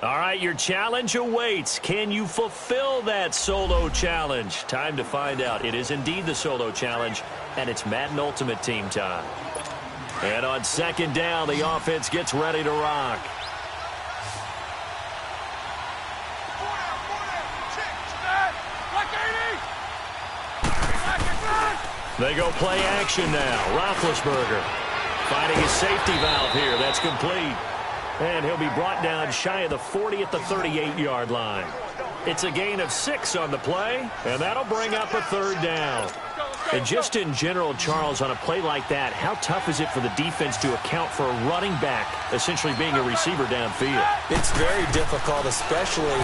All right, your challenge awaits. Can you fulfill that solo challenge? Time to find out. It is indeed the solo challenge, and it's Madden Ultimate Team time. And on second down, the offense gets ready to rock. They go play action now. Roethlisberger finding his safety valve here. That's complete. And he'll be brought down shy of the 40 at the 38-yard line. It's a gain of 6 on the play, and that'll bring up a third down. And just in general, Charles, on a play like that, how tough is it for the defense to account for a running back essentially being a receiver downfield? It's very difficult, especially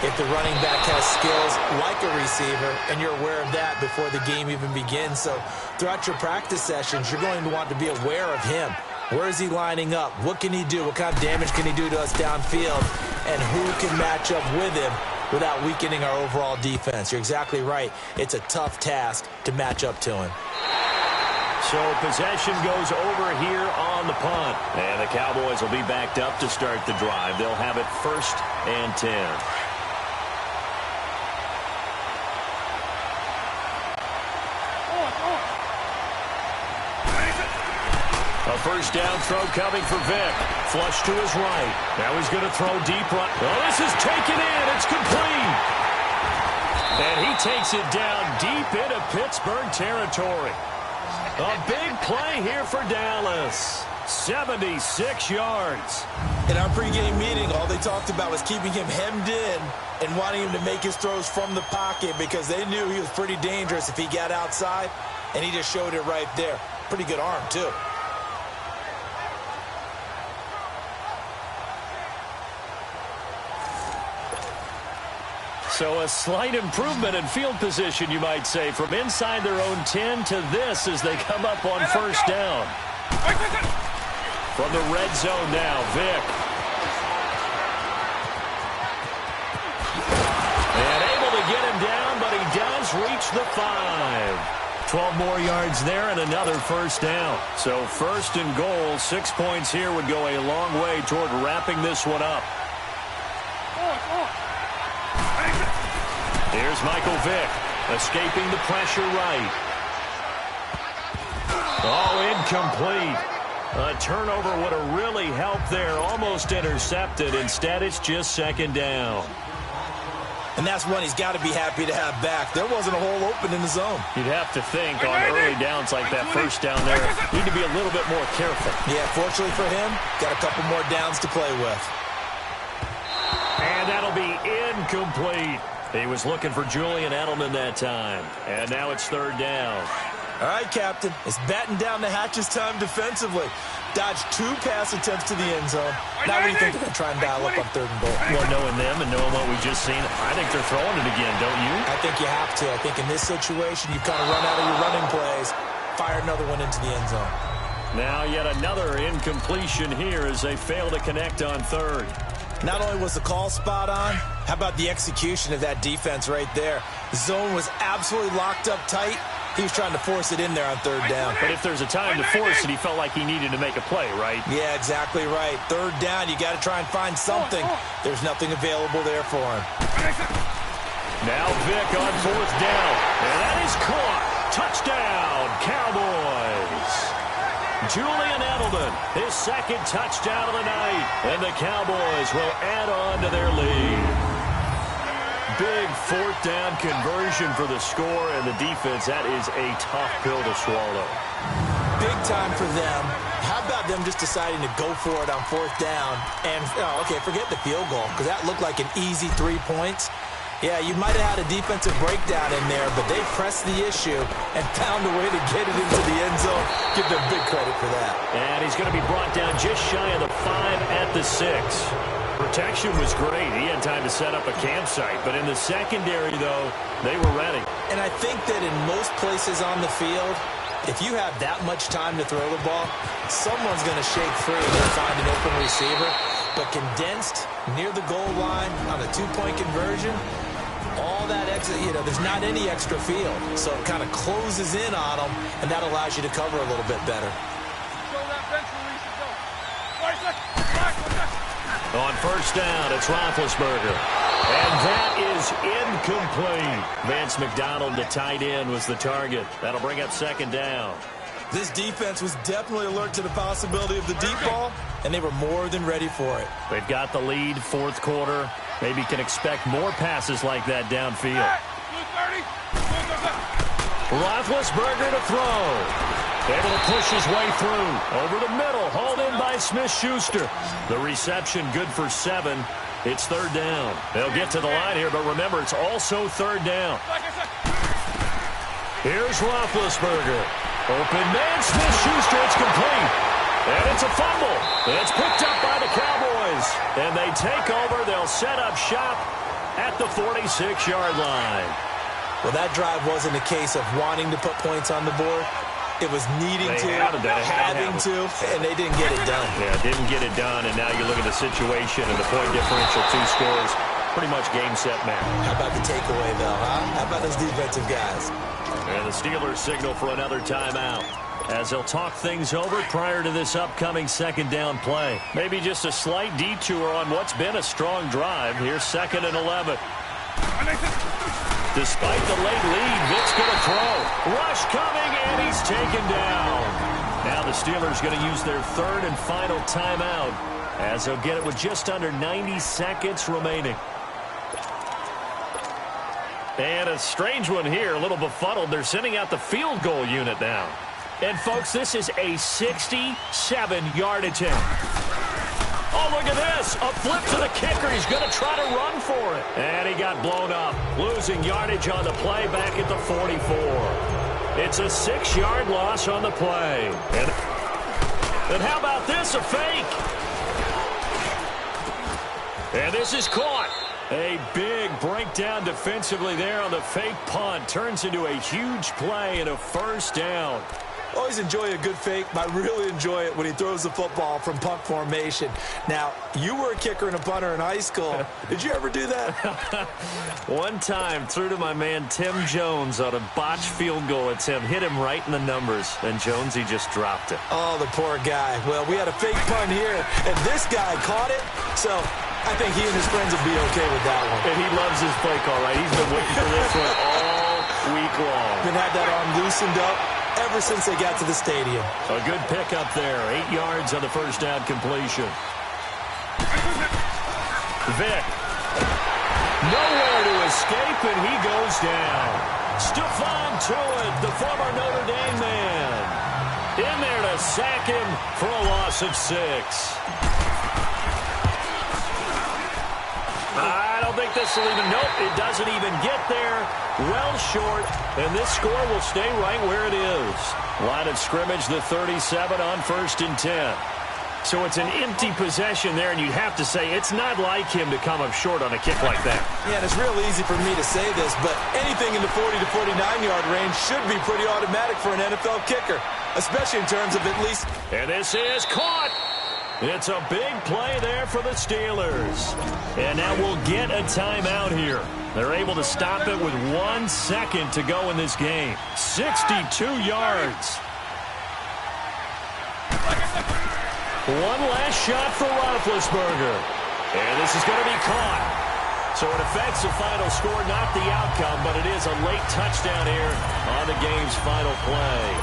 if the running back has skills like a receiver, and you're aware of that before the game even begins. So throughout your practice sessions, you're going to want to be aware of him. Where is he lining up? What can he do? What kind of damage can he do to us downfield? And who can match up with him without weakening our overall defense? You're exactly right. It's a tough task to match up to him. So possession goes over here on the punt. And the Cowboys will be backed up to start the drive. They'll have it 1st and 10. A first down throw coming for Vick. Flush to his right. Now he's going to throw deep right. Oh, this is taken in. It's complete. And he takes it down deep into Pittsburgh territory. A big play here for Dallas. 76 yards. In our pregame meeting, all they talked about was keeping him hemmed in and wanting him to make his throws from the pocket because they knew he was pretty dangerous if he got outside, and he just showed it right there. Pretty good arm, too. So a slight improvement in field position, you might say, from inside their own 10 to this as they come up on first down. From the red zone now, Vick. And able to get him down, but he does reach the 5. 12 more yards there and another first down. So 1st and goal, 6 points here would go a long way toward wrapping this one up. Here's Michael Vick, escaping the pressure right. Oh, incomplete. A turnover would have really helped there, almost intercepted. Instead, it's just 2nd down. And that's one he's got to be happy to have back. There wasn't a hole open in the zone. You'd have to think on early downs like that first down there, need to be a little bit more careful. Yeah, fortunately for him, got a couple more downs to play with. And that'll be incomplete. He was looking for Julian Edelman that time. And now it's 3rd down. All right, Captain. It's batten down the hatches time defensively. Dodged 2 pass attempts to the end zone. Now what do you think they're going to try and dial up on 3rd and goal? Well, knowing them and knowing what we just seen, I think they're throwing it again, don't you? I think you have to. I think in this situation, you kind of run out of your running plays, fire another one into the end zone. Now yet another incompletion here as they fail to connect on 3rd. Not only was the call spot on, how about the execution of that defense right there? The zone was absolutely locked up tight. He was trying to force it in there on 3rd down. But if there's a time to force it, he felt like he needed to make a play, right? Yeah, exactly right. 3rd down, you got to try and find something. There's nothing available there for him. Now Vick on 4th down. And that is caught. Touchdown, Cowboys. Julian Edelman, his 2nd touchdown of the night. And the Cowboys will add on to their lead. Big 4th down conversion for the score, and the defense, that is a tough pill to swallow. Big time for them. How about them just deciding to go for it on 4th down? And, okay, forget the field goal, because that looked like an easy 3 points. Yeah, you might have had a defensive breakdown in there, but they pressed the issue and found a way to get it into the end zone. Give them big credit for that. And he's going to be brought down just shy of the 5 at the 6. Protection was great. He had time to set up a campsite. But in the secondary, though, they were ready. And I think that in most places on the field, if you have that much time to throw the ball, someone's going to shake free and find an open receiver. But condensed near the goal line on a 2-point conversion, all that extra, there's not any extra field. So it kind of closes in on them, and that allows you to cover a little bit better. On first down, it's Roethlisberger. And that is incomplete. Vance McDonald, the tight end, was the target. That'll bring up second down. This defense was definitely alert to the possibility of the deep ball, and they were more than ready for it. They've got the lead, fourth quarter. Maybe can expect more passes like that downfield. Roethlisberger to throw. Able to push his way through. Over the middle, hauled in by Smith-Schuster. The reception good for 7. It's third down. They'll get to the line here, but remember, it's also third down. Here's Roethlisberger. Open man, Smith-Schuster, it's complete. And it's a fumble. It's picked up by the Cowboys. And they take over. They'll set up shop at the 46-yard line. Well, that drive wasn't a case of wanting to put points on the board. It was needing to, having to, and they didn't get it done. Yeah, didn't get it done, and now you look at the situation and the point differential, 2 scores, pretty much game, set, match. How about the takeaway, though, huh? How about those defensive guys? And the Steelers signal for another timeout as they'll talk things over prior to this upcoming second down play. Maybe just a slight detour on what's been a strong drive. Here's 2nd and 11. Despite the late lead, Vic's going to throw. Rush coming, and he's taken down. Now the Steelers going to use their third and final timeout as they'll get it with just under 90 seconds remaining. And a strange one here, a little befuddled. They're sending out the field goal unit now. And, folks, this is a 67-yard attempt. Oh, look at this. A flip to the kicker. He's going to try to run for it. And he got blown up, losing yardage on the play back at the 44. It's a 6-yard loss on the play. And how about this, a fake? And this is caught. A big breakdown defensively there on the fake punt. Turns into a huge play and a first down. Always enjoy a good fake, but I really enjoy it when he throws the football from punt formation. Now, you were a kicker and a punter in high school. Did you ever do that? One time, threw to my man Tim Jones on a botched field goal attempt. Hit him right in the numbers. And Jonesy just dropped it. Oh, the poor guy. Well, we had a fake punt here, and this guy caught it. So I think he and his friends will be okay with that one. And he loves his play call, right? He's been waiting for this one all week long. Been had that arm loosened up ever since they got to the stadium. A good pickup there. 8 yards on the first down completion. Vic. Nowhere to escape, and he goes down. Stephon Tuitt, the former Notre Dame man. In there to sack him for a loss of 6. I don't think this will even, nope, it doesn't even get there. Well short, and this score will stay right where it is. Line of scrimmage, the 37 on 1st and 10. So it's an empty possession there, and you'd have to say it's not like him to come up short on a kick like that. Yeah, and it's real easy for me to say this, but anything in the 40 to 49-yard range should be pretty automatic for an NFL kicker, especially in terms of at least. And this is caught. It's a big play there for the Steelers. And now we'll get a timeout here. They're able to stop it with 1 second to go in this game. 62 yards. One last shot for Roethlisberger. And this is going to be caught. So it affects the final score, not the outcome, but it is a late touchdown here on the game's final play.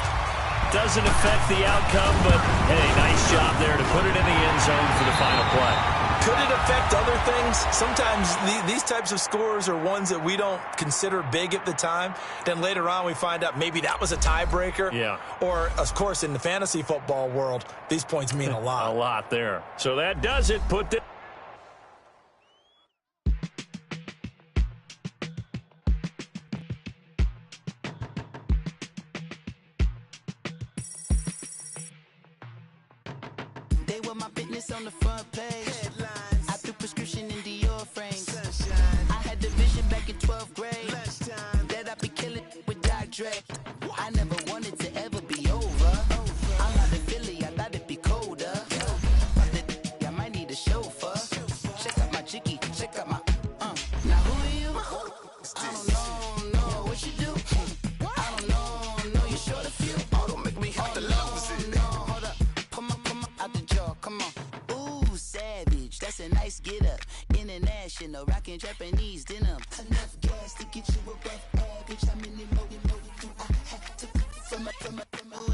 Doesn't affect the outcome, but, hey, nice job there to put it in the end zone for the final play. Could it affect other things? Sometimes these types of scores are ones that we don't consider big at the time. Then later on we find out maybe that was a tiebreaker. Yeah. Or, of course, in the fantasy football world, these points mean a lot. A lot there. So that does it. Put the on the front page. Headlines. I threw prescription in Dior frames. Sunshine. I had the vision back in 12th grade that I'd be killing with Dr. Dre. I never wanted to ever be over. I'm out in Philly, I thought it'd be colder. I might need a chauffeur. Check out my jiggy, check out my Now who are you? I don't know what you do. I don't know you short a few. Oh, don't make me have to lose it. No, hold up. Come on, out the jaw, come on. That's a rockin' Japanese denim. Enough gas to get you above average. How many more do I have to from my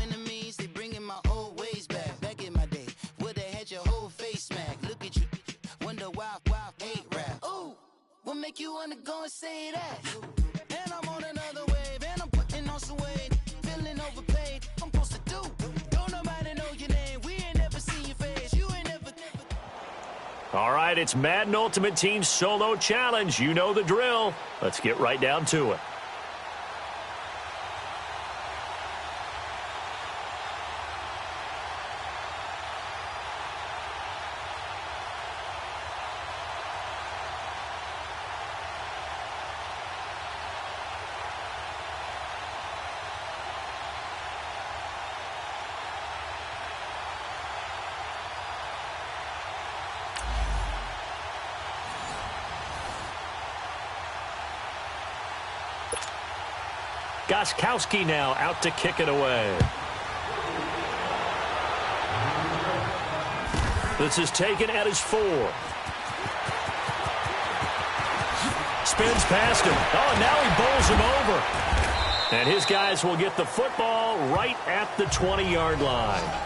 enemies? They bringing my old ways back. Back in my day, would've had your whole face smacked. Look at you, wonder why hate rap. Ooh, what make you wanna go and say that? And I'm on another wave, and I'm putting on some weight. Feeling overpaid, I'm supposed to do. Don't nobody know your name, we ain't never seen your face. You ain't never. All right, it's Madden Ultimate Team Solo Challenge. You know the drill. Let's get right down to it. Gostkowski now out to kick it away. This is taken at his 4. Spins past him. Oh, and now he bowls him over. And his guys will get the football right at the 20-yard line.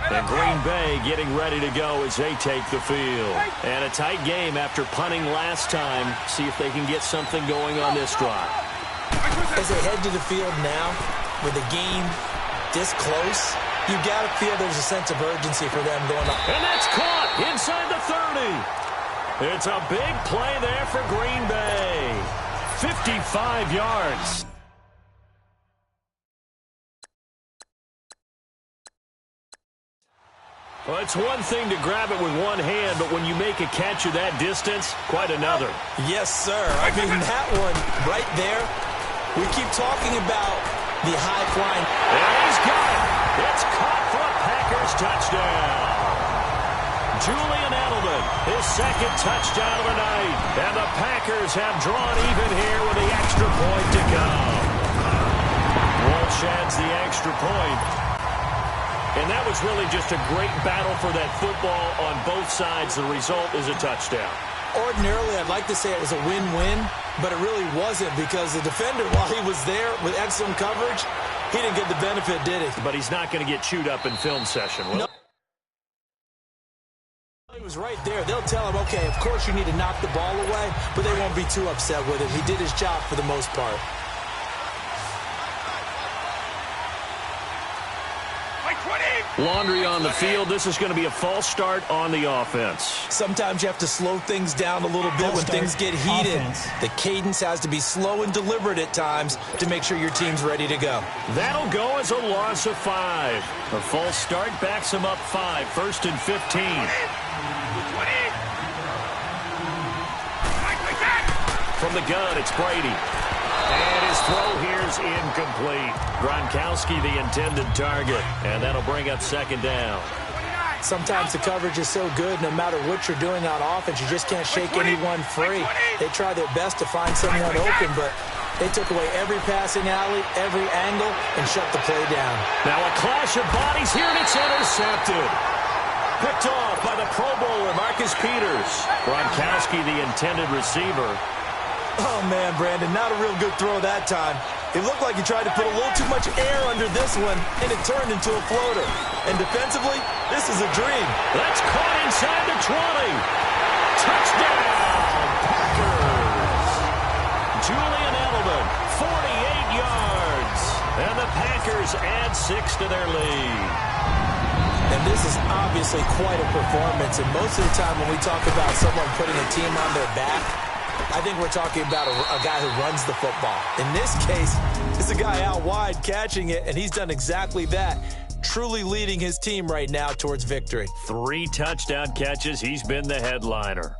And Green Bay getting ready to go as they take the field. And a tight game after punting last time. See if they can get something going on this drive. As they head to the field now, with the game this close, you got to feel there's a sense of urgency for them going up. And that's caught inside the 30. It's a big play there for Green Bay. 55 yards. Well, it's one thing to grab it with one hand, but when you make a catch of that distance, quite another. Yes, sir. I mean, that one right there, we keep talking about the high-flying. And he's got it. It's caught for a Packers touchdown. Julian Edelman, his second touchdown of the night. And the Packers have drawn even here with the extra point to come. Walsh adds the extra point. And that was really just a great battle for that football on both sides. The result is a touchdown. Ordinarily, I'd like to say it was a win-win, but it really wasn't because the defender, while he was there with excellent coverage, he didn't get the benefit, did he? But he's not going to get chewed up in film session, will he? No. He was right there. They'll tell him, okay, of course you need to knock the ball away, but they won't be too upset with it. He did his job for the most part. Laundry on the field. This is going to be a false start on the offense. Sometimes you have to slow things down a little bit when things get heated. The cadence has to be slow and deliberate at times to make sure your team's ready to go. That'll go as a loss of 5. A false start backs him up 5. 1st and 15. From the gun, it's Brady. And his throw here's incomplete. Gronkowski the intended target. And that'll bring up 2nd down. Sometimes the coverage is so good, no matter what you're doing on offense, you just can't shake anyone free. They try their best to find someone open, but they took away every passing alley, every angle, and shut the play down. Now a clash of bodies here, and it's intercepted. Picked off by the Pro Bowler, Marcus Peters. Gronkowski the intended receiver. Oh, man, Brandon, not a real good throw that time. It looked like he tried to put a little too much air under this one, and it turned into a floater. And defensively, this is a dream. That's caught inside the 20. Touchdown, Packers. Julian Edelman, 48 yards. And the Packers add 6 to their lead. And this is obviously quite a performance. And most of the time when we talk about someone putting a team on their back, I think we're talking about a guy who runs the football. In this case, it's a guy out wide catching it, and he's done exactly that, truly leading his team right now towards victory. 3 touchdown catches. He's been the headliner.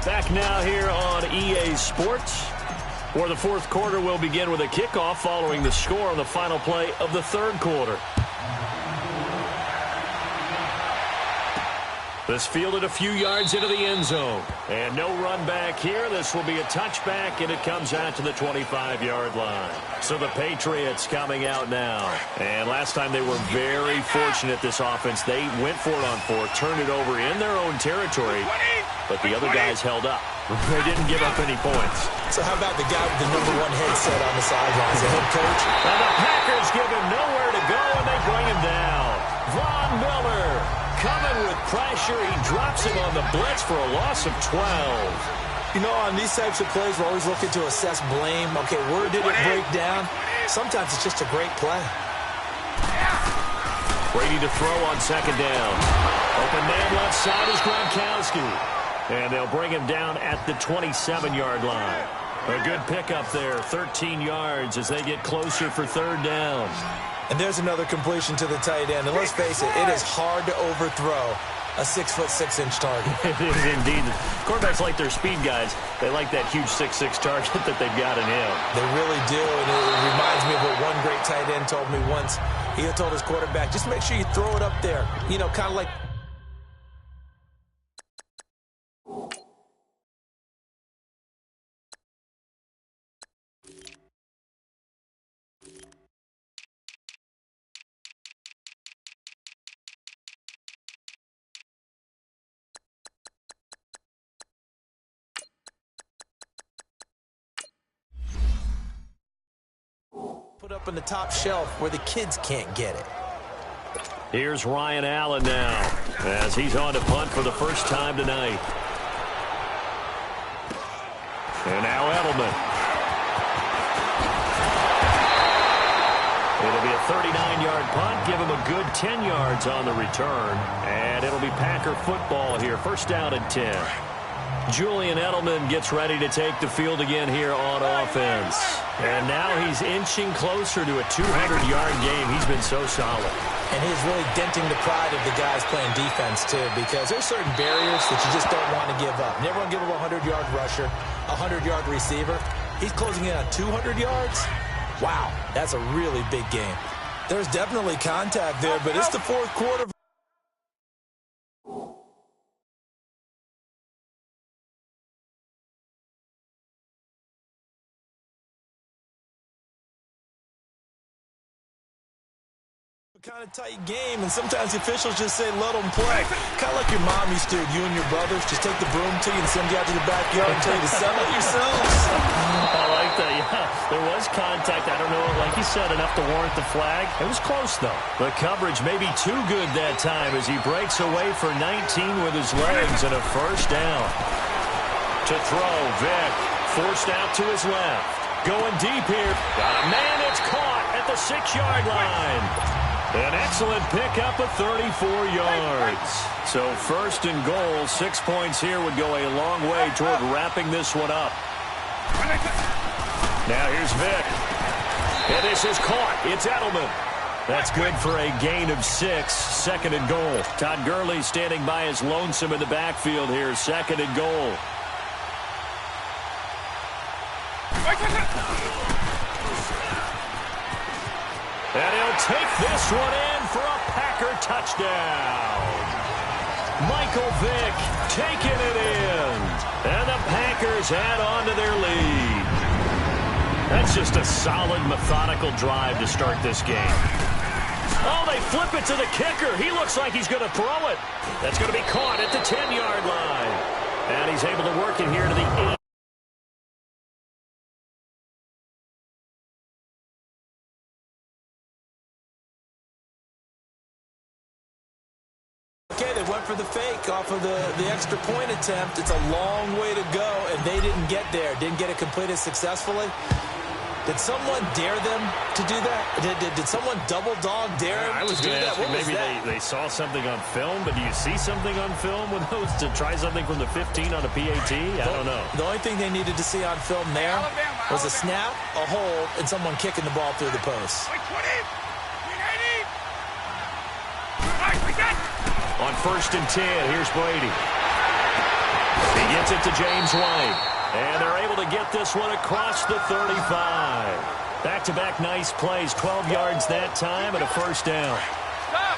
Back now here on EA Sports, where the 4th quarter will begin with a kickoff following the score on the final play of the 3rd quarter. This fielded a few yards into the end zone. And no run back here. This will be a touchback, and it comes out to the 25-yard line. So the Patriots coming out now. And last time they were very fortunate, this offense. They went for it on fourth, turned it over in their own territory, but the other guys held up. They didn't give up any points. So how about the guy with the #1 headset on the sidelines, the head coach? And the Packers give him nowhere to go, and they bring him down. Von Miller coming with pressure. He drops him on the blitz for a loss of 12. You know, on these types of plays, we're always looking to assess blame. Okay, where did it break down? Sometimes it's just a great play. Brady to throw on second down. Open man left side is Gronkowski. And they'll bring him down at the 27-yard line. A good pickup there, 13 yards as they get closer for third down. And there's another completion to the tight end. And let's face it, it is hard to overthrow a 6'6" target. It is indeed. Quarterbacks like their speed guys. They like that huge 6'6" target that they've got in him. They really do, and it reminds me of what one great tight end told me once. He had told his quarterback, just make sure you throw it up there. You know, kind of like... put up on the top shelf where the kids can't get it. Here's Ryan Allen now as he's on to punt for the first time tonight. And now Edelman. It'll be a 39-yard punt. Give him a good 10 yards on the return. And it'll be Packer football here. First down and 10. Julian Edelman gets ready to take the field again here on offense. And now he's inching closer to a 200-yard game. He's been so solid. And he's really denting the pride of the guys playing defense, too, because there's certain barriers that you just don't want to give up. Never want to give up a 100-yard rusher, a 100-yard receiver. He's closing in on 200 yards. Wow, that's a really big game. There's definitely contact there, but it's the fourth quarter. Kind of tight game, and sometimes the officials just say let them play. Kind of like your mom used to, you and your brothers just take the broom to you and send you out to the backyard and tell you to settle it yourselves. I like that, yeah. There was contact. I don't know, like you said, enough to warrant the flag. It was close, though. The coverage may be too good that time as he breaks away for 19 with his legs and a first down. To throw, Vick forced out to his left. Going deep here. Got a man, it's caught at the 6-yard line. An excellent pickup of 34 yards. So first and goal, 6 points here would go a long way toward wrapping this one up. Now here's Vick. And this is caught. It's Edelman. That's good for a gain of 6. Second and goal. Todd Gurley standing by his lonesome in the backfield here. Second and goal. And he'll take this one in for a Packer touchdown. Michael Vick taking it in. And the Packers add on to their lead. That's just a solid, methodical drive to start this game. Oh, they flip it to the kicker. He looks like he's going to throw it. That's going to be caught at the 10-yard line. And he's able to work it here to the 8. Okay, they went for the fake off of the extra point attempt. It's a long way to go, and they didn't get there. Didn't get it completed successfully. Did someone dare them to do that? Did someone double dog dare them to do that? What was maybe that? they saw something on film, but do you see something on film with those to try something from the 15 on a PAT? I don't know. The only thing they needed to see on film there was a snap, a hold, and someone kicking the ball through the post. On first and 10, here's Brady. He gets it to James White. And they're able to get this one across the 35. Back-to-back nice plays, 12 yards that time and a first down.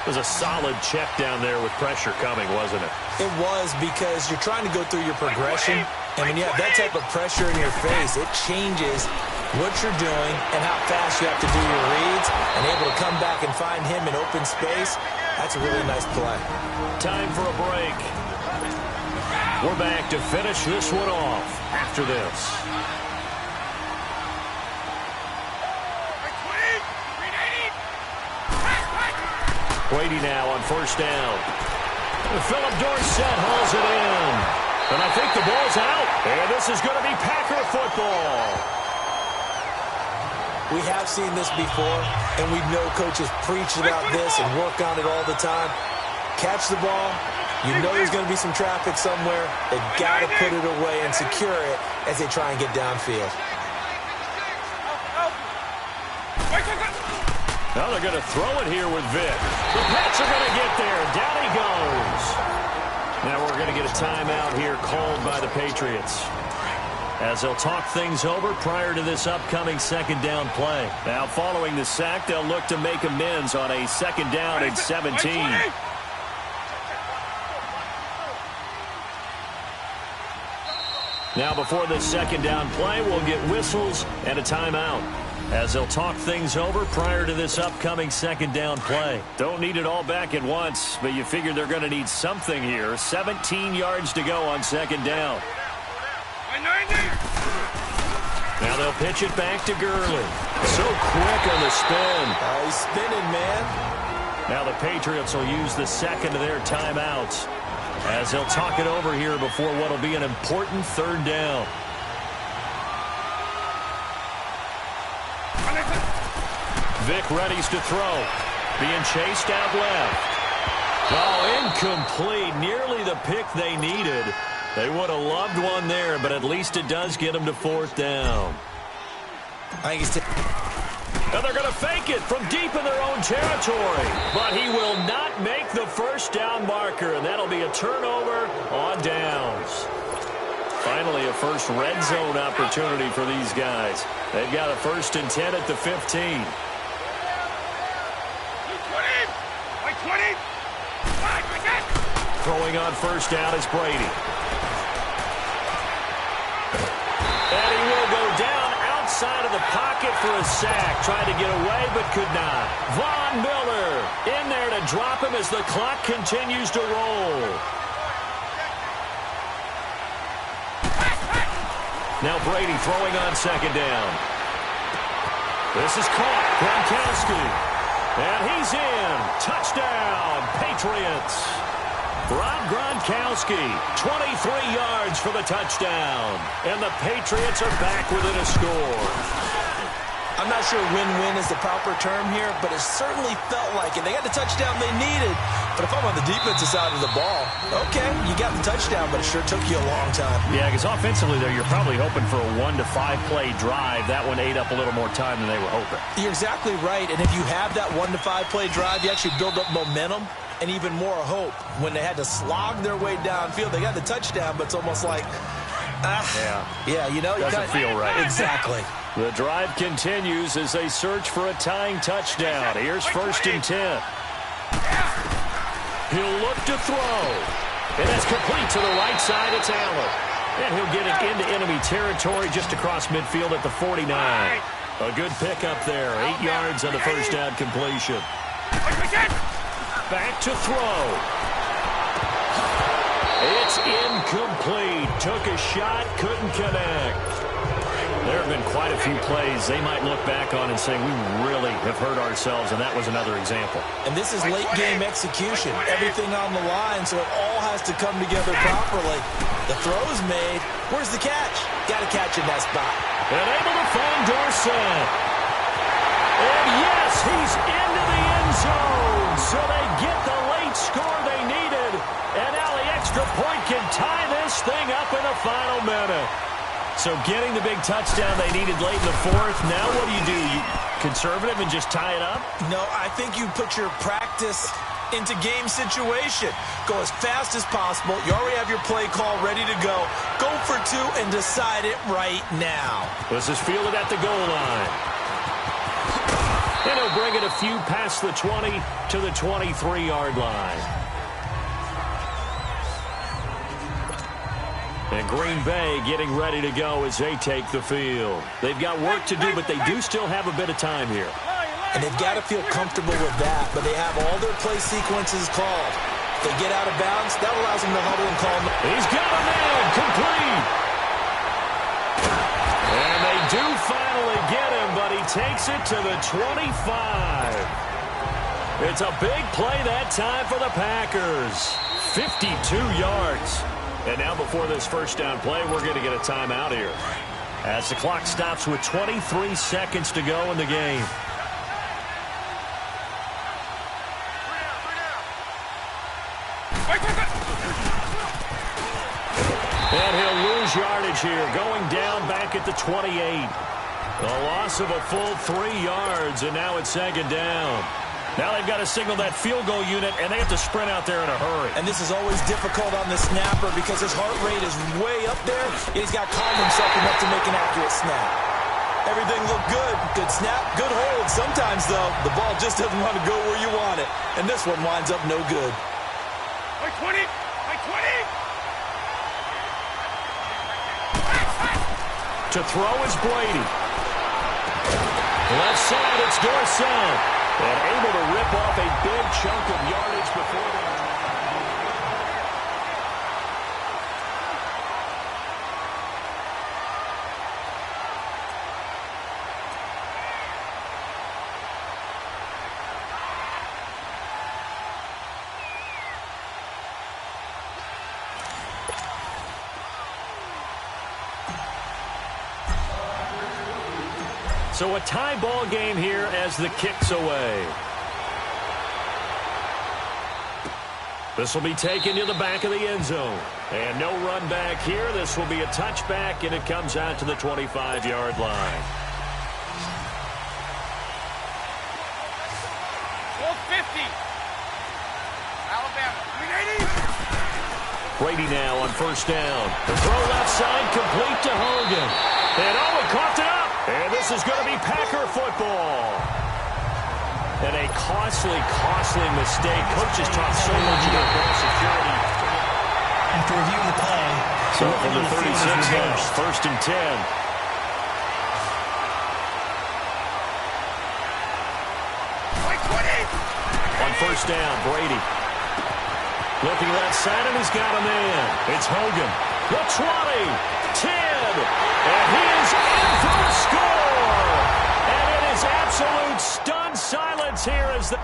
It was a solid check down there with pressure coming, wasn't it? It was, because you're trying to go through your progression, and when you have that type of pressure in your face, it changes what you're doing and how fast you have to do your reads, and able to come back and find him in open space. That's a really nice play. Time for a break. We're back to finish this one off after this. Brady now on first down. Philip Dorsett hauls it in. And I think the ball's out. And this is going to be Packer football. We have seen this before, and we know coaches preach about this and work on it all the time. Catch the ball. You know there's going to be some traffic somewhere. They've got to put it away and secure it as they try and get downfield. Now they're going to throw it here with Vic. The Pats are going to get there. Down he goes. Now we're going to get a timeout here called by the Patriots, as they'll talk things over prior to this upcoming second down play. Now following the sack, they'll look to make amends on a second down and 17. Now before this second down play, we'll get whistles and a timeout, as they'll talk things over prior to this upcoming second down play. Don't need it all back at once, but you figure they're going to need something here. 17 yards to go on second down. Now they'll pitch it back to Gurley. So quick on the spin. He's spinning, man. Now the Patriots will use the second of their timeouts, as they'll talk it over here before what will be an important third down. Vic readies to throw. Being chased out left. Oh, incomplete. Nearly the pick they needed. They would have loved one there, but at least it does get them to fourth down. I think he's And they're going to fake it from deep in their own territory. But he will not make the first down marker, and that'll be a turnover on downs. Finally, a first red zone opportunity for these guys. They've got a 1st and 10 at the 15. Throwing on first down is Brady. And he will go down outside of the pocket for a sack. Tried to get away, but could not. Von Miller in there to drop him as the clock continues to roll. Now Brady throwing on second down. This is caught. Gronkowski. And he's in. Touchdown, Patriots. Rob Gronkowski, 23 yards for the touchdown. And the Patriots are back within a score. I'm not sure win-win is the proper term here, but it certainly felt like it. They got the touchdown they needed. But if I'm on the defensive side of the ball, okay, you got the touchdown, but it sure took you a long time. Yeah, because offensively there, you're probably hoping for a 1 to 5 play drive. That one ate up a little more time than they were hoping. You're exactly right. And if you have that 1 to 5 play drive, you actually build up momentum and even more hope. When they had to slog their way downfield, they got the touchdown, but it's almost like, yeah, you know, doesn't feel right. Exactly. The drive continues as they search for a tying touchdown. Here's 1st and 10. He'll look to throw. And that's complete to the right side. It's Allen. And he'll get it into enemy territory just across midfield at the 49. A good pickup there. 8 yards on the first down completion. Back to throw. It's incomplete. Took a shot, couldn't connect. There have been quite a few plays they might look back on and say, we really have hurt ourselves, and that was another example. And this is late-game execution. Everything on the line, so it all has to come together properly. The throw's made. Where's the catch? Got to catch in that spot. And able to find Dorsett. And yes, he's into the end zone. So they get the late score they needed. And now the extra point can tie this thing up in the final minute. So getting the big touchdown they needed late in the fourth. Now what do? You conservative and just tie it up? No, I think you put your practice into game situation. Go as fast as possible. You already have your play call ready to go. Go for 2 and decide it right now. This is fielded at the goal line. And he'll bring it a few past the 20 to the 23-yard line. And Green Bay getting ready to go as they take the field. They've got work to do, but they do still have a bit of time here. And they've got to feel comfortable with that, but they have all their play sequences called. If they get out of bounds, that allows them to huddle and call. He's got a man, complete. And they do finally get him, but he takes it to the 25. It's a big play that time for the Packers. 52 yards. And now before this first down play, we're going to get a timeout here, as the clock stops with 23 seconds to go in the game. And he'll lose yardage here, going down back at the 28. A loss of a full 3 yards, and now it's second down. Now they've got to signal that field goal unit, and they have to sprint out there in a hurry. And this is always difficult on the snapper because his heart rate is way up there. He's got to calm himself enough to make an accurate snap. Everything looked good. Good snap, good hold. Sometimes, though, the ball just doesn't want to go where you want it. And this one winds up no good. Like 20! Like 20! To throw is Brady. Left side, it's Dorsett. And able to rip off a big chunk of yardage before the... So a tie ball game here as the kick's away. This will be taken to the back of the end zone. And no run back here. This will be a touchback, and it comes out to the 25-yard line. 450. Alabama. 380. Brady now on first down. The throw left side complete to Hogan. And Owen caught it up. And this is going to be Packer football. And a costly mistake. Coaches talk so much about ball security. After reviewing the play, so from the 36 now, first and 10. On first down, Brady. Looking left side, and he's got a man. It's Hogan. The 20, 10, and he is in for a score. And it is absolute stunned silence here as the...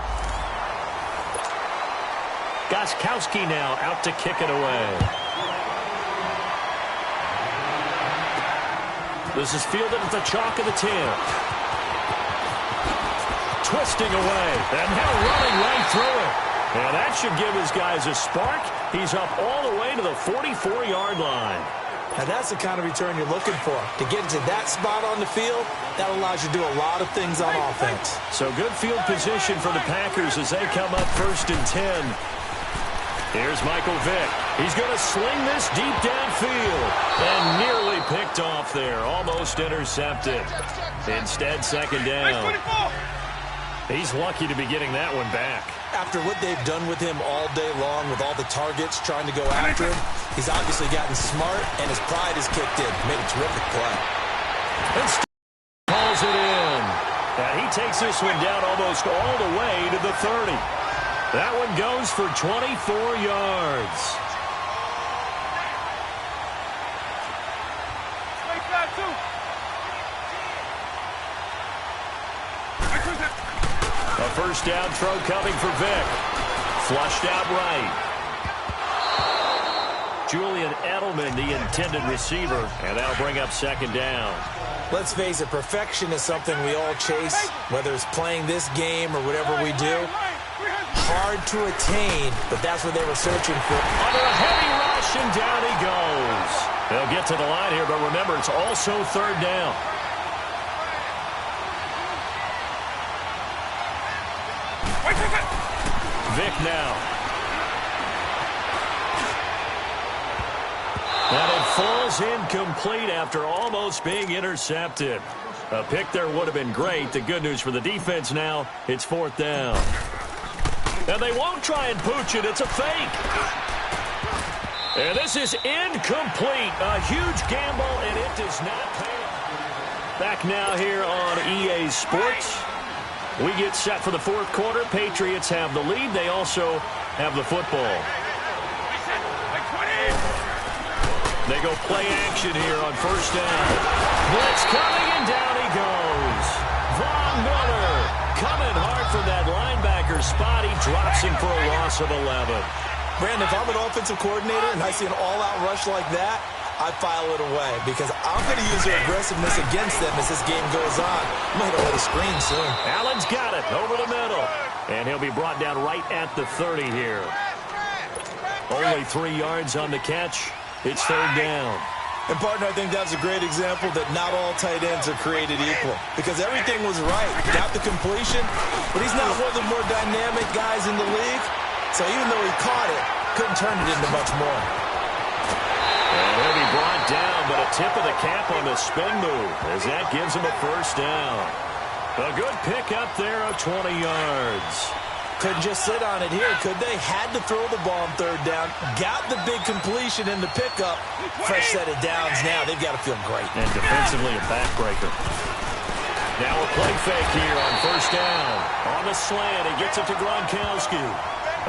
Gostkowski now out to kick it away. This is fielded at the chalk of the 10. Twisting away, and now running right through it. And that should give his guys a spark. He's up all the way to the 44-yard line. Now that's the kind of return you're looking for. To get into that spot on the field, that allows you to do a lot of things on offense. So good field position for the Packers as they come up first and 10. Here's Michael Vick. He's going to sling this deep downfield. And nearly picked off there. Almost intercepted. Instead, second down. He's lucky to be getting that one back. After what they've done with him all day long, with all the targets trying to go after him, he's obviously gotten smart, and his pride is kicked in. Made a terrific play. And calls it in. And he takes this one down almost all the way to the 30. That one goes for 24 yards. A first down throw coming for Vick. Flushed out right. Julian Edelman, the intended receiver, and that'll bring up second down. Let's face it, perfection is something we all chase, whether it's playing this game or whatever we do. Hard to attain, but that's what they were searching for. Under a heavy rush, and down he goes. They'll get to the line here, but remember, it's also third down. Vick now. And it falls incomplete after almost being intercepted. A pick there would have been great. The good news for the defense now, it's 4th down. And they won't try and pooch it. It's a fake. And this is incomplete. A huge gamble, and it does not pay off. Back now here on EA Sports. We get set for the 4th quarter. Patriots have the lead. They also have the football. They go play action here on 1st down. Blitz coming, and down he goes. Von Miller coming hard from that linebacker spot. He drops him for a loss of 11. Brandon, if I'm an offensive coordinator and I see an all-out rush like that, I file it away because I'm going to use their aggressiveness against them as this game goes on. I'm going to hit a screen soon. Allen's got it over the middle. And he'll be brought down right at the 30 here. Only 3 yards on the catch. It's 3rd down. And, partner, I think that was a great example that not all tight ends are created equal because everything was right. Got the completion, but he's not one of the more dynamic guys in the league. So even though he caught it, couldn't turn it into much more. And he'll be brought down, but a tip of the cap on the spin move as that gives him a 1st down. A good pick up there of 20 yards. Couldn't just sit on it here, could they? Had to throw the ball on 3rd down. Got the big completion in the pickup. Fresh set of downs now. They've got to feel great. And defensively a backbreaker. Now a play fake here on 1st down. On the slant, he gets it to Gronkowski.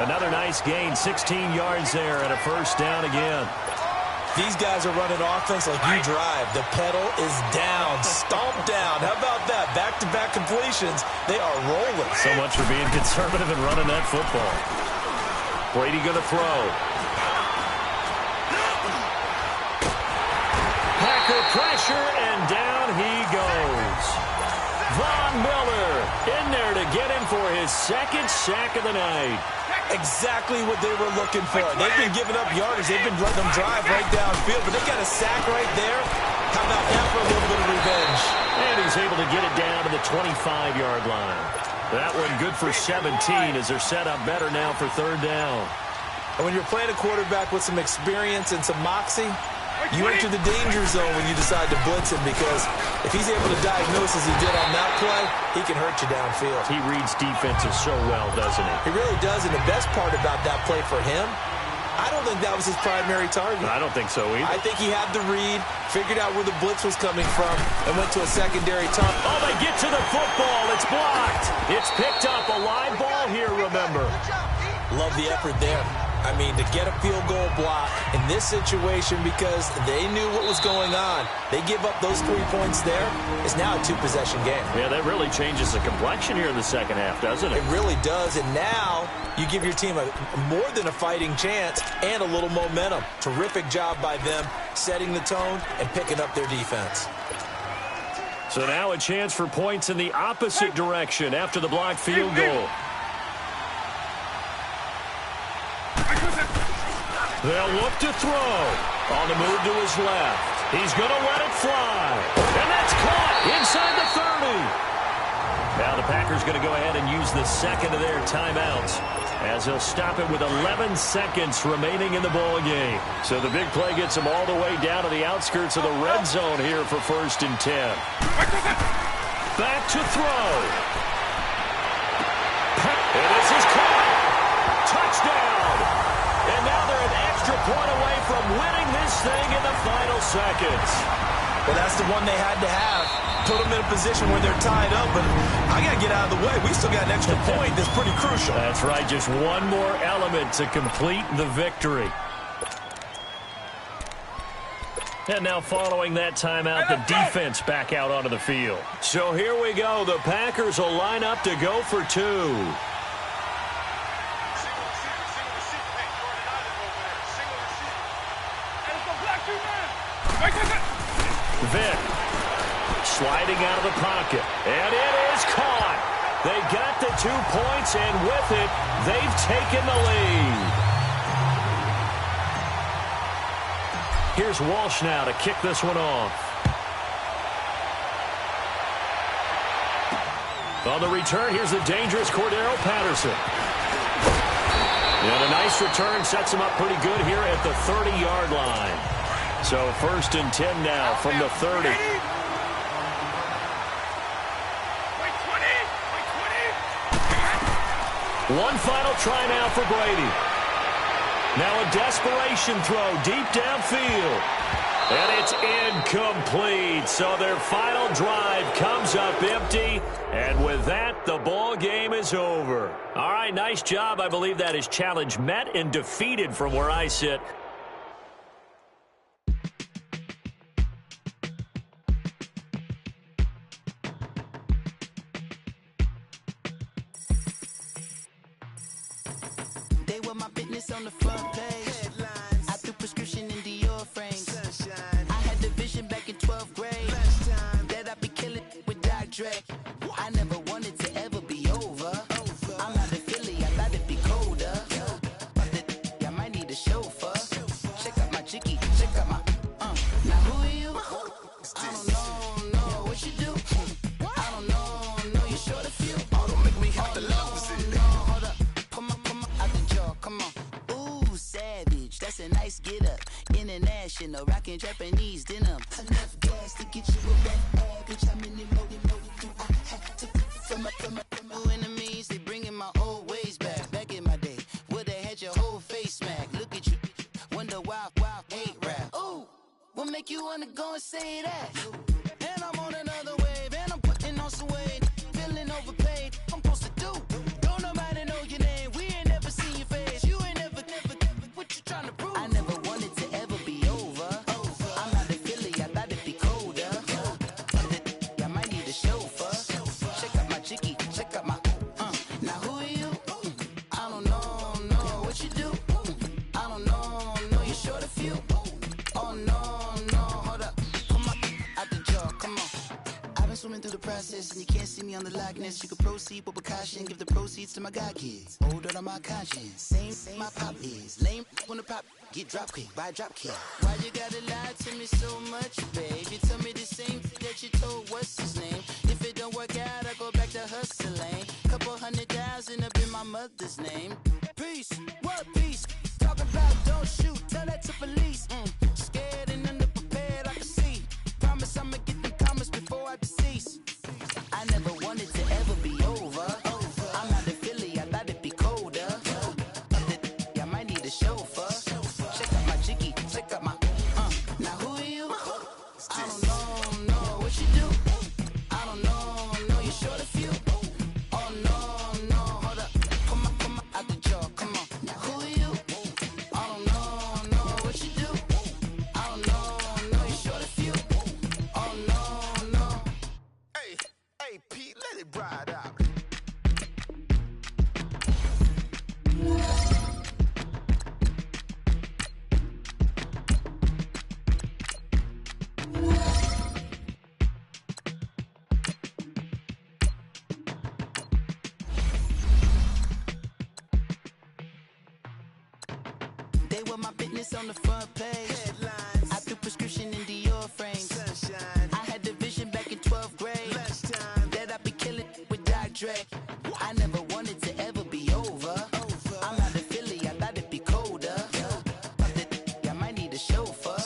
Another nice gain, 16 yards there and a 1st down again. These guys are running offense like you drive. The pedal is down, stomped down. How about that? Back-to-back completions. They are rolling. So much for being conservative and running that football. Brady going to throw. Packer pressure, and down he goes. Von Miller in there to get him for his 2nd sack of the night. Exactly what they were looking for. They've been giving up yardage. They've been letting them drive right downfield, but they got a sack right there. How about that for a little bit of revenge? And he's able to get it down to the 25-yard line. That one good for 17 as they're set up better now for 3rd down. And when you're playing a quarterback with some experience and some moxie, you enter the danger zone when you decide to blitz him because if he's able to diagnose as he did on that play, he can hurt you downfield. He reads defenses so well, doesn't he? He really does, and the best part about that play for him, I don't think that was his primary target. I don't think so either. I think he had the read, figured out where the blitz was coming from, and went to a secondary target. Oh, they get to the football. It's blocked. It's picked up. A live ball here, remember. Love the effort there. I mean, to get a field goal block in this situation because they knew what was going on. They give up those 3 points there. It's now a 2-possession game. Yeah, that really changes the complexion here in the 2nd half, doesn't it? It really does, and now you give your team a more than a fighting chance and a little momentum. Terrific job by them, setting the tone and picking up their defense. So now a chance for points in the opposite direction after the blocked field goal. They'll look to throw. On the move to his left. He's going to let it fly. And that's caught inside the 30. Now the Packers going to go ahead and use the 2nd of their timeouts as they'll stop it with 11 seconds remaining in the ball game. So the big play gets them all the way down to the outskirts of the red zone here for 1st and 10. Back to throw. And this is caught. Touchdown. And now they're an extra point away from winning this thing in the final seconds. Well, that's the one they had to have. Put them in a position where they're tied up, but I got to get out of the way. We still got an extra point that's pretty crucial. That's right, just one more element to complete the victory. And now following that timeout, the defense back out onto the field. So here we go. The Packers will line up to go for 2. Vick sliding out of the pocket, and it is caught. They got the 2 points, and with it, they've taken the lead. Here's Walsh now to kick this one off. On the return, here's the dangerous Cordero Patterson. And a nice return sets him up pretty good here at the 30-yard line. So 1st and 10 now from the 30. One final try now for Brady. Now a desperation throw deep downfield. And it's incomplete. So their final drive comes up empty. And with that, the ball game is over. All right, nice job. I believe that is challenge met and defeated from where I sit. They were my business on the front page. Headlines. I threw prescription in Dior frames. Sunshine. I had the vision back in 12th grade. That I'd be killing with Dr. Dre. I never wanted to ever be over. I'm not a Philly, I thought it'd be colder. I might need a chauffeur. Check out my chicky, check out my, now who are you? I don't know what you do. I don't know you're short a few. Oh, don't make me have to lose it. Hold up, come on, out the jaw, come on. Ooh, savage, that's a nice get up. International, rockin' Japanese denim. Enough gas to get you a red bitch. I'm in the mode. I had to from my enemies. They bringing my old ways back in my day. Where they had your whole face smacked. Look at you, wonder why hate rap. Ooh, what make you wanna go and say that? And I'm on another wave, and I'm putting on some weight. Feeling overpaid, I'm supposed to do. Don't nobody know your name, we ain't never seen your face. You ain't never, what you trying to prove? I never wanted to ever be over. I'm not a Philly, I thought it'd be colder. I might need a chauffeur. Check out my chicky, check out my, now who are you? I don't know what you do. I don't know you're short a few. Oh no, hold up, come on, out the jaw, come on. I've been swimming through the process and you can't see me on the likeness. You can proceed with precaution, give the proceeds to my god kids. Older on my conscience, same my pop is. Lame when the pop get drop quick, buy drop kick. Why you gotta lie to me so much, babe? You tell me the same that you told what's his name. If it don't work out, I go back to hustling. Couple 100,000 up in my mother's name. Peace, what peace? Talking about don't shoot, tell that to police. Scared and underprepared, I can see. Promise I'ma get them comments before I decease. I never wanted to ever be over. I'm not a Philly, I thought it'd be colder. I might need a chauffeur. Check out my chicky, check out my, now who are you? I don't know what you do. I don't know you're short a few. Oh no, hold up, come on, out the jaw, come on. Now who are you? I don't know what you do. I don't know you're short a few. Oh no. Hey, Pete, let it ride out. They were my business on the front page. Headlines. I threw prescription in Dior frames. Sunshine. I had the vision back in 12th grade. That I'd be killing with Dr. Dre. I never wanted to ever be over. I'm not a Philly, I thought it'd be colder. I might need a chauffeur.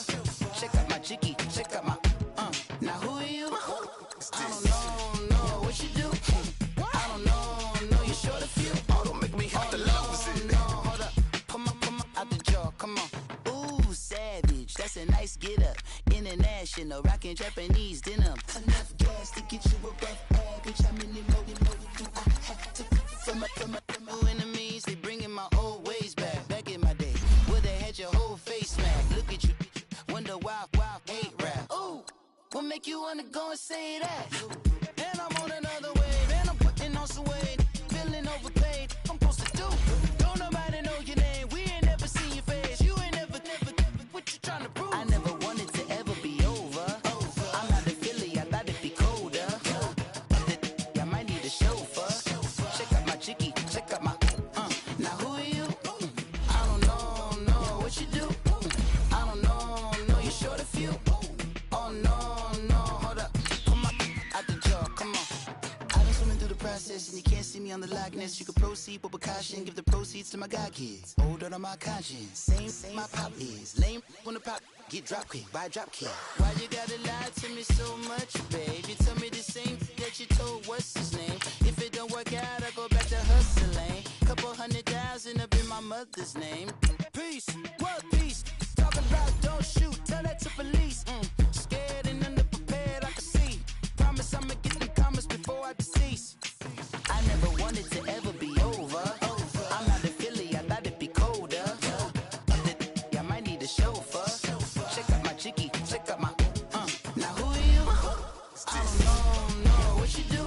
Check out my chicky, check out my, now who are you? I don't know what you do. I don't know you're short a few. Oh, don't make me have to lose it. No, hold up, come on, out the jaw, come on. Ooh, savage, that's a nice get up. International, rockin' Japanese denim. Enough gas to get you a rough bitch. I'm in the mode. I had to from my enemies. They bringing my old ways back in my day. Where they had your whole face smacked. Look at you, wonder why hate rap. Ooh, what make you wanna go and say that? And I'm on another wave, and I'm putting on some weight. Feeling overpaid, I'm supposed to do. Don't nobody know your name, we ain't never seen your face. You ain't never, what you trying to prove? I never wanted to ever be over. I'm not a Philly, I thought it'd be colder. I might need a chauffeur. Check out my chicky, check out my, now who are you? I don't know what you do. I don't know you're short a few. Oh no, hold up, come on, out the jaw, come on. I've been swimming through the process and you can't see me on the likeness. You can proceed with precaution, give the proceeds to my god kids. Older on my conscience, same my pop is. Lame when the pop get drop quick, buy drop kick. Why you gotta lie to me so much, babe? You tell me the same that you told what's his name. If it don't work out, I go back to hustling. Couple mother's name. Peace, what peace? Talking about don't shoot, tell that to police. Scared and underprepared, I can see. Promise I'ma get them comments before I decease. I never wanted to ever be over. I'm not a Philly, I thought it'd be colder. I might need a chauffeur. Check out my jiggy, check out my. Now who are you? I don't know what you do.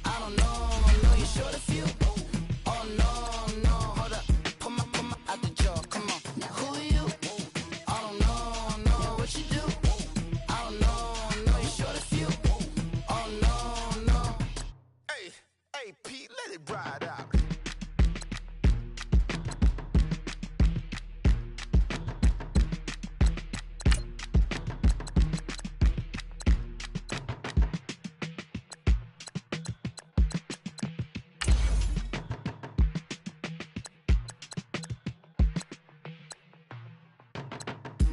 I don't know you're short a few. Oh no, hold up, pull my out the jaw, come on. Now who are you? I don't know what you do. I don't know you're short a few. Oh no. Hey, Pete, let it ride out.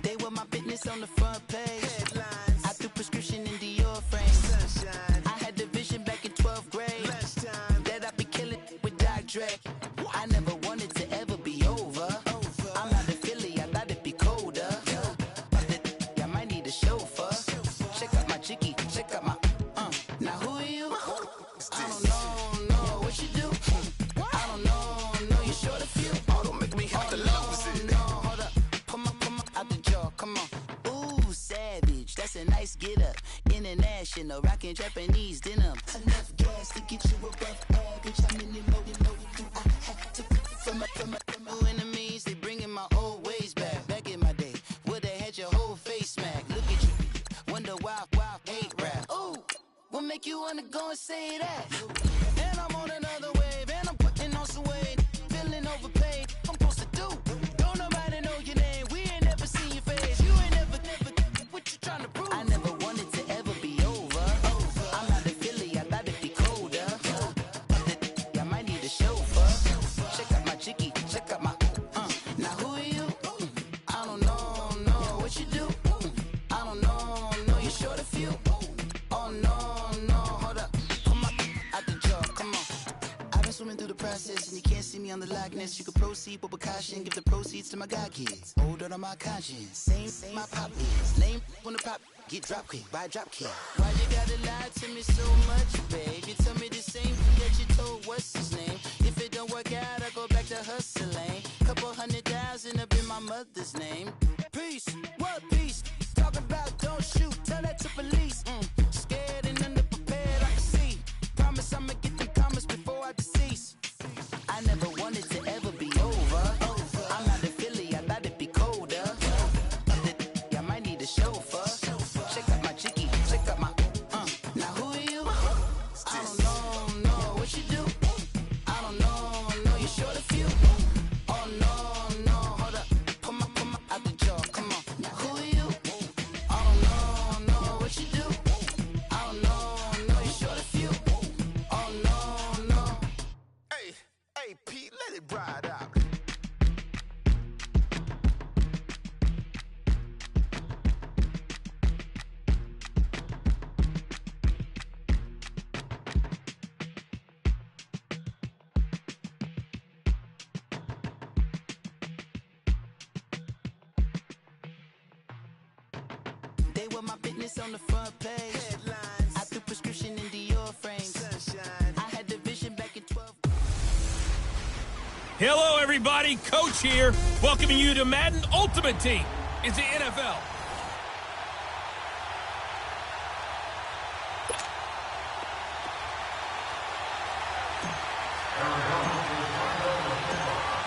They were my business on the front page. Headlines. I threw prescription in Dior frames. Sunshine. I had the vision back in 12th grade. Lunchtime. That I'd be killing with Doc Dre. I never wanted to ever be over. I'm not a Philly, I thought it'd be colder. I might need a chauffeur. Check out my jiggy, check out my. Now who are you? I don't know what you do. I don't know you're short a few. Oh, don't make me have to lose it. No, hold up, pull my out the jaw, come on. Ooh, savage, that's a nice get up. International, rockin' Japanese denim. Enough gas to get you above average. I'm in the loaded. I had to from my enemies. They bringing my old ways back. Back in my day, would've had your whole face smacked. Look at you, wonder why hate rap. Ooh, what make you wanna go and say that? And I'm on another wave, and I'm putting on some weight. Feeling overpaid, I'm supposed to do. Don't nobody know your name, we ain't never seen your face. You ain't never, what you trying to prove? I never wanted to ever be over. I'm not a Philly, I thought it'd be colder. I might need a chauffeur. Check out my jiggy, check out my. Now who are you? I don't know what you do. I don't know you're short a few. Oh no, hold up, pull my out the jaw, come on. I've been swimming through the process and you can't see me on the likeness. You can proceed but with caution, give the proceeds to my God kids. Hold on my conscience, same my pop is. Lame when the pop get drop quick, buy drop kick. Why you gotta lie to me so much, babe? You tell me the same thing that you told what's his name. If it don't work out, I go back to hustling. Couple 100,000 up in my mother's name. Peace, what peace? Talking about don't shoot, tell that to police. Scared and underprepared, I can see. Promise I'ma get them comments before I decease. I never wanted to ever be over. I'm not a Philly, I thought it'd be colder. I might need a chauffeur. Check out my jiggy, check out my. Now who are you? I don't know what you do. I don't know you're short a few. Oh no, hold up, pull my out the jaw, come on. Now who are you? I don't know what you do. I don't know you're short a few. Oh no. Hey, Pete, let it ride out. They were my business on the front page. Headlines. I threw prescription in Dior frames. Sunshine. I had the vision back in 12. Hello, everybody. Coach here, welcoming you to Madden Ultimate Team. It's the NFL.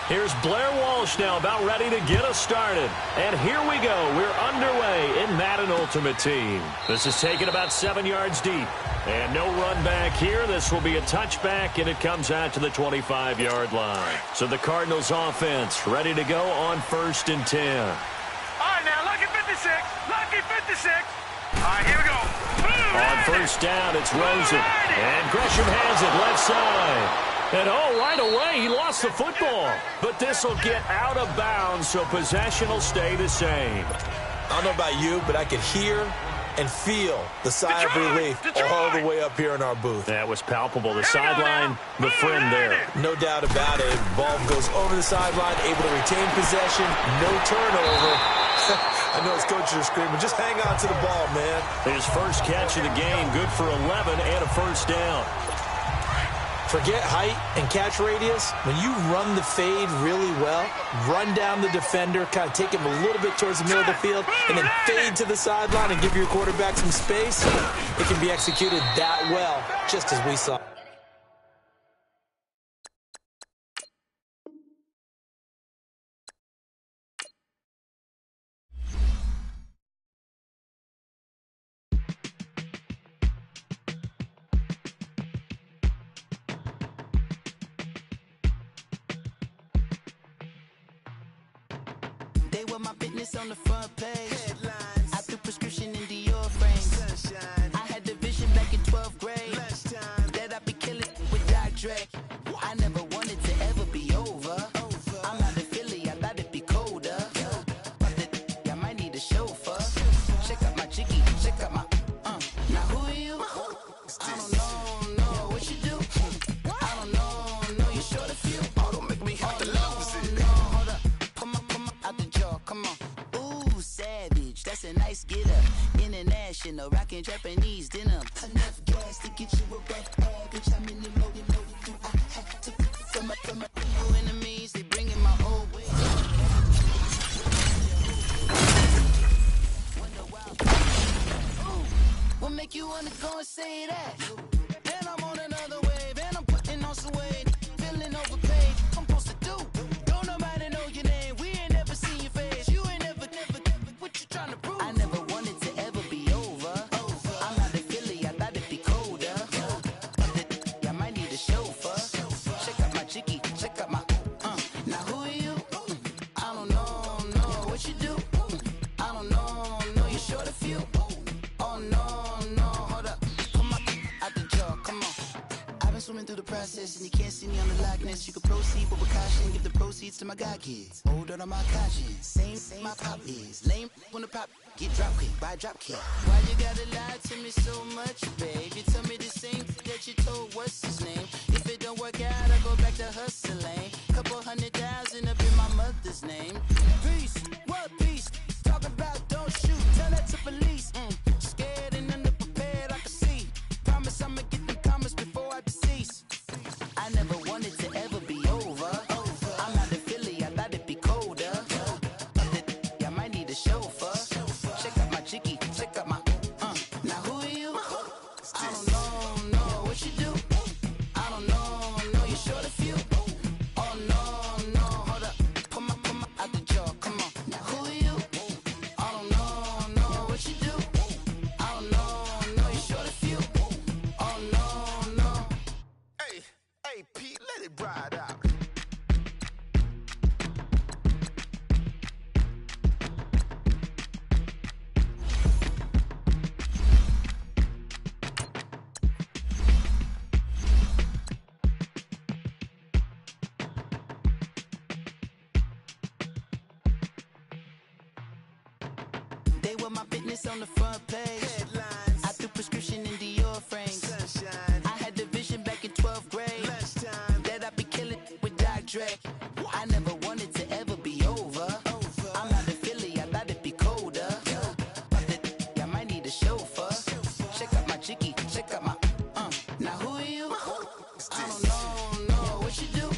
Here's Blair Walsh now about ready to get us started. And here we go. We're underway in Madden Ultimate Team. This is taken about 7 yards deep. And no run back here. This will be a touchback, and it comes out to the 25-yard line. So the Cardinals offense ready to go on 1st and 10. All right, now, lucky 56. Lucky 56. All right, here we go. On 1st down, it's Rosen. And Gresham has it left side. And, right away, he lost the football. But this will get out of bounds, so possession will stay the same. I don't know about you, but I could hear and feel the sigh of relief all the way up here in our booth. That was palpable. The sideline, the friend there. No doubt about it. Ball goes over the sideline, able to retain possession, no turnover. I know his coaches are screaming, just hang on to the ball, man. His first catch of the game, good for 11 and a first down. Forget height and catch radius. When you run the fade really well, run down the defender, kind of take him a little bit towards the middle of the field, and then fade to the sideline and give your quarterback some space, it can be executed that well, just as we saw. They were my business on the front page. Headlines. I threw prescription in Dior frames. Sunshine. I had the vision back in 12th grade. Lunchtime. That I'd be killing with Dr. Dre. I never wanted to ever be over. I'm out of Philly, I thought it'd be colder. I might need a chauffeur. Check out my jiggy, check out my, Now who are you? I don't know, what you do? I don't know, you short a few. Oh, don't make me have to lose it. Hold up, pull my out the jaw, come on. Ooh, savage, that's a nice get-up. International, rockin' Japanese denim. Enough gas to get you a rough average. How many more do I have to from my new enemies? They bringing my old way. What make you wanna go and say that? Then I'm on another wave, and I'm putting on some weight. Feeling overpaid, I'm supposed to do. Don't nobody know your name, we ain't never seen your face. You ain't never, what you trying to prove? I never wanted to ever be over. I'm out of Philly, I thought it'd be colder. I might need a chauffeur. Check out my jiggy, check out my, Now who are you? I don't know, what you do? I don't know, you're short a few. Oh no, hold up, come on, out the jaw, come on. I've been swimming through the process and you can't see me on the Loch Ness. You can proceed but with caution, give the proceeds to my god kids. Older on my conscience, same my pop is. Lame when the pop get drop kick, buy drop kick. Why you gotta lie to me so much, babe? You tell me the same that you told what's his name. If it don't work out, I go back to hustling. Couple 100,000 up in my mother's name. Peace, what peace? Talk about don't shoot, tell that to police. Scared and underprepared, I can see. Promise I'ma get them comments before I decease. I never wanted to ever be over. I'm out of Philly, I thought it'd be colder. I might need a chauffeur. Check out my jiggy, check out my, Now who are you? I don't know, what you do? I don't know, you're short a few. Oh no, hold up, pull my out the jaw, come on. Now who are you? I don't know, what you do? I don't know, you're short a few. Oh no. Hey, Pete, let it ride out. They were my business on the front page. Headlines. I threw prescription in Dior frames. Sunshine. I had the vision back in 12th grade. Lunchtime. That I'd be killing with Dr. Dre. I never wanted to ever be over. I'm out of Philly, I thought it'd be colder. I might need a chauffeur. Check out my jiggy, check out my, Now who are you? I don't know, what you do?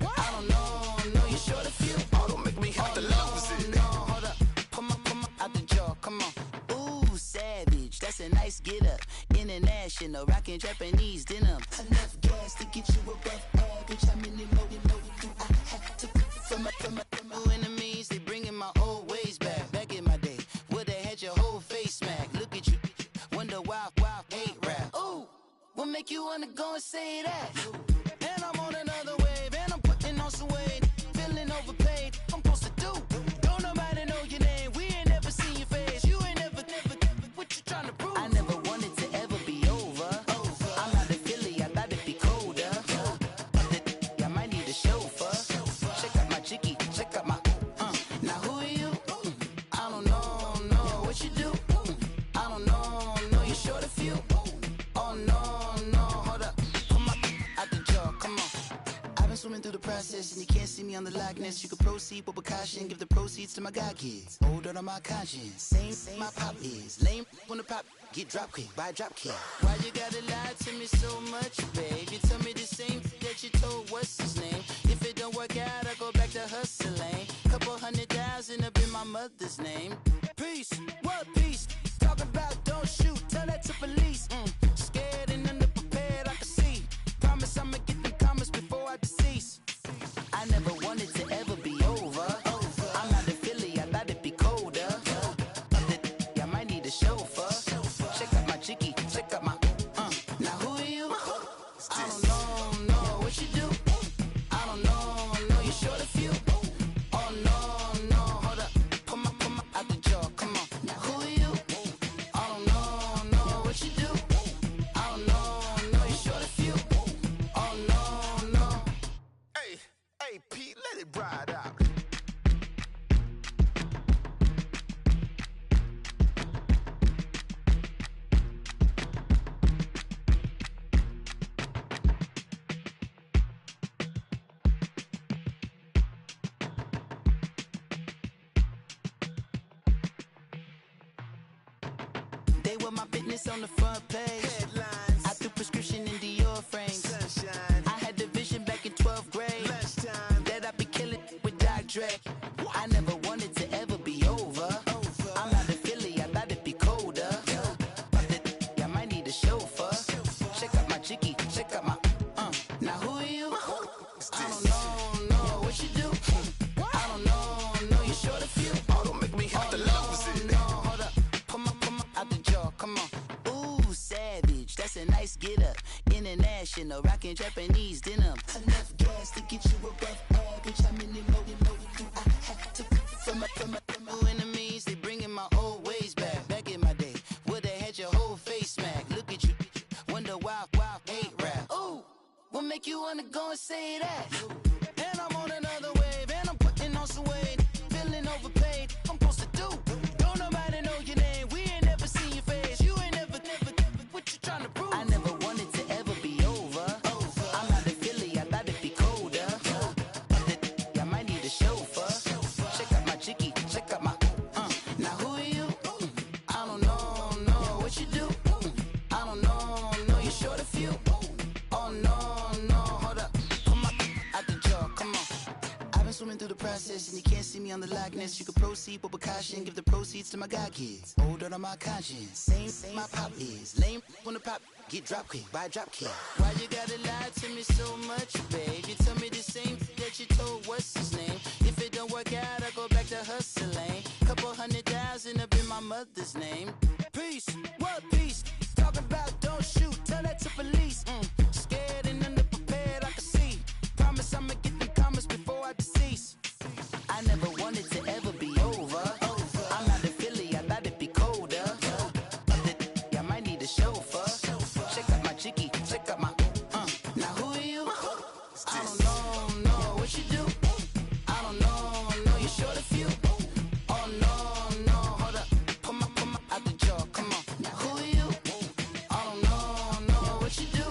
I don't know, you're short a few. Oh, don't make me have to lose it. No, hold up, pull my out the jaw, come on. Ooh, savage, that's a nice get-up. International, rockin' Japanese denim. Enough gas to get you a rough average. How many more do I have to from my new enemies? They bringing my old ways back. Back in my day, would've had your whole face smacked. Look at you, wonder why hate rap. Ooh, what make you wanna go and say that? And I'm on another wave, and I'm putting on some weight. Feeling overpaid, I'm supposed to do. Don't nobody know your name, we ain't never seen your face. You ain't never, what you trying to prove? I never wanted to ever be over. I'm out of Philly, I thought it'd be colder. I might need a chauffeur. Check out my jiggy, check out my, Now who are you? I don't know, what you do? I don't know. process and you can't see me on the likeness. You can proceed with precaution, give the proceeds to my God kids. Hold on my conscience, same my pop is. Lame when the pop get drop quick, buy drop kick. Why you gotta lie to me so much, babe? You tell me the same that you told what's his name. If it don't work out, I go back to hustling. Couple 100,000 up in my mother's name. Peace, what peace? Talk about don't shoot, tell that to police. Scared and underprepared, I can see. Promise I'ma get them comments before I decease. I never wanted to ever be over. I'm not a Philly, I thought it'd be colder. I might need a chauffeur. Check out my jiggy, check out my now who are you? I don't know what you do. I don't know you're short a few. Oh no, hold up. Pull my out the jaw, come on. Now who are you? I don't know what you do. I don't know you're short a few. Oh no. Hey, Pete, let it ride out. They were my business on the front page. Headlines, I threw prescription in Dior frames. sunshine, I had the vision back in 12th grade lunchtime. that I'd be killing with Dr. Dre. I never wanted to ever be over. I'm not a Philly, I thought it'd be colder. I might need a chauffeur. Check out my jiggy, check out my now who are you? I don't know what you do. I don't know you're short a few. Oh, don't make me have to lose it. No, hold up. Pull my out the jaw, come on. Ooh, savage, that's a nice get up. International, rockin' Japanese denim. Enough gas to get you above average. How many more do I have to from my enemies? They bringing my old ways back. Back in my day, would've had your whole face smack. Look at you, wonder why hate rap. Ooh, what make you wanna go and say that? And I'm on another wave, and I'm putting on some weight. Feeling overpaid, I'm supposed to do. Don't nobody know your name, we ain't never seen your face. You ain't never, what you trying to prove? I never wanted to ever be over. I'm not a Philly, I thought it'd be colder. I might need a chauffeur. Check out my jiggy, check out my now who are you? I don't know what you do. I don't know you're short a few. Oh no, hold up. Pull my out the jaw, come on. I've been swimming through the process and you can't see me on the likeness. You can proceed with precaution, give the proceeds to my God kids. Hold on my conscience, same my pop is. Lame when the pop get drop quick, buy drop kick. Why you gotta lie to me so much, babe? You tell me the same that you told what's his name. If it don't work out, I go back to hustling. Couple 100,000 up in my mother's name. Peace, what peace? Talk about don't shoot, tell that to police. Scared and underprepared, I can see. Promise I'ma get them comments before I decease. I never wanted to ever be over. I'm not a Philly, I thought it'd be colder. I might need a chauffeur. Check out my jiggy, check out my now who are you? I don't know what you do. I don't know you're short a few. Oh no, hold up. Pull my out the jaw, come on. Now who are you? I don't know what you do.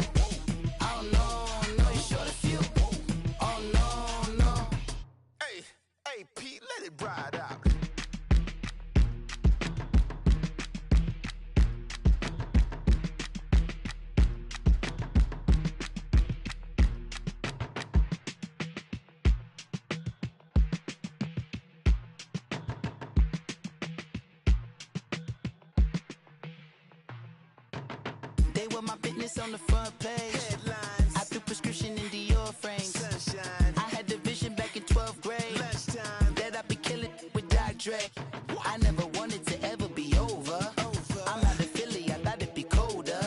I don't know you're short a few. Oh no. Hey, Pete, let it ride out. They were my business on the front page. Headlines, I threw prescription in Dior frames. sunshine, I had the vision back in 12th grade lunchtime. that I'd be killing with Dr. Dre. I never wanted to ever be over. I'm not a Philly, I thought it'd be colder.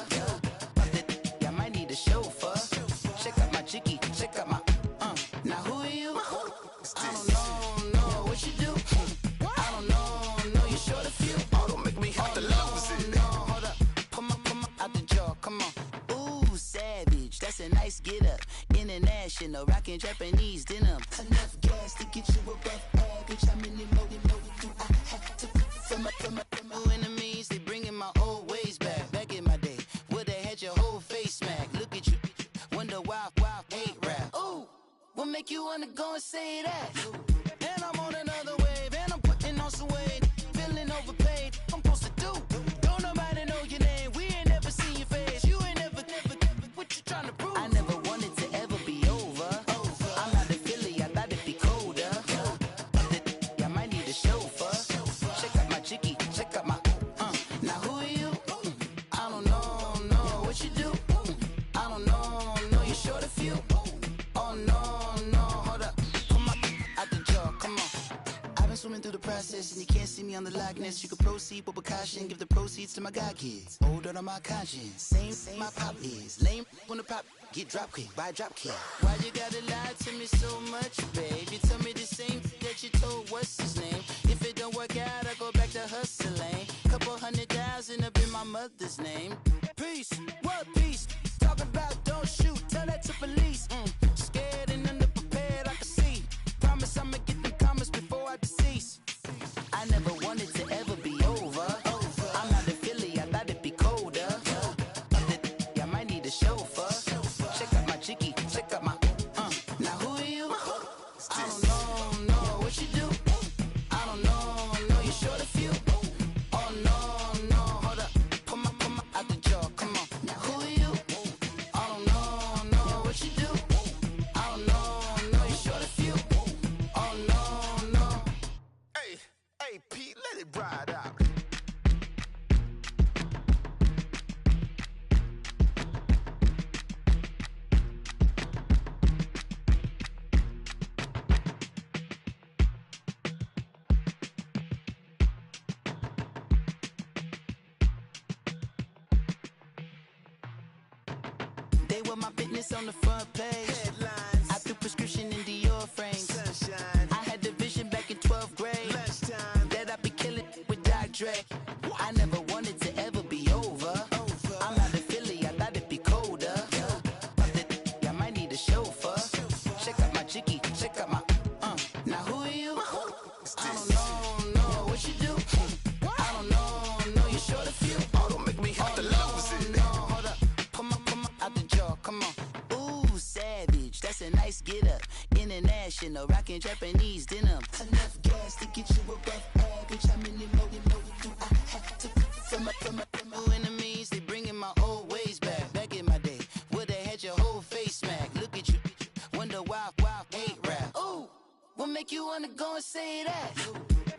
I might need a chauffeur. Check out my jiggy, check out my now who are you? I don't know what you do. I don't know you're short a few. Oh, don't make me have to lose it. No, hold up. Pull my out the jaw, come on. Ooh, savage, that's a nice get up. International, rockin' Japanese denim. Enough gas to get you above average. How many more do I have to from my enemies? They bringing my old ways back. Back in my day, would've had your whole face smack. Look at you, wonder why hate rap. Ooh, what make you wanna go and say that. And I'm on another wave, and I'm putting on some weight. Feeling overpaid, I'm supposed to do. Don't nobody know your name, we ain't never seen your face. You ain't never, what you trying to prove? I never wanted to ever be over. I'm not a Philly, I thought it'd be colder. I might need a chauffeur. Check out my jiggy, check out my, now who are you? I don't know what you do. I don't know, you're short a few. Oh no, hold up, come on, out the jaw, come on. I've been swimming through the process and you can't see me on the likeness. You can proceed with caution, give the proceeds to my god kids. Older on my conscience, same my pop is. Lame when the pop get drop quick, buy drop kid. Why you gotta lie to me so much, babe? You tell me the same that you told what's his name. If it don't work out, I go back to hustling. Couple 100,000 up in my mother's name. Peace, what peace? Talk about don't shoot, tell that to police. Scared and underprepared, I can see. Promise I'ma get them comments before I decease. I never wanted to ever be over. I'm not a Philly, I thought it'd be colder. I might need a chauffeur. Check out my jiggy, check out my, now who are you? I don't know what you do. I don't know, you're short a few. Oh no, hold up, come on, out the jaw, come on. Now who are you? I don't know what you do. I don't know, you're short a few. Oh no. Hey, Pete, let it ride out. They were my business on the front page. Headlines, I threw prescription in Dior frames. sunshine, I had the vision back in 12th grade lunchtime. that I'd be killing with Dr. Dre. I never wanted to ever be over. I'm not a Philly, I thought it'd be colder. I might need a chauffeur. Check out my jiggy, check out my, now who are you? I don't know what you do. I don't know, you're short a few. Oh, don't make me have to lose it. No, hold up, come on, out the jaw, come on. Ooh, savage, that's a nice get up. International, rockin' Japanese denim. Enough gas to get you above average. How many more do I have to from my enemies? They bringing my old ways back. Back in my day, would've had your whole face smacked. Look at you, wonder why hate rap. Ooh, what make you wanna go and say that?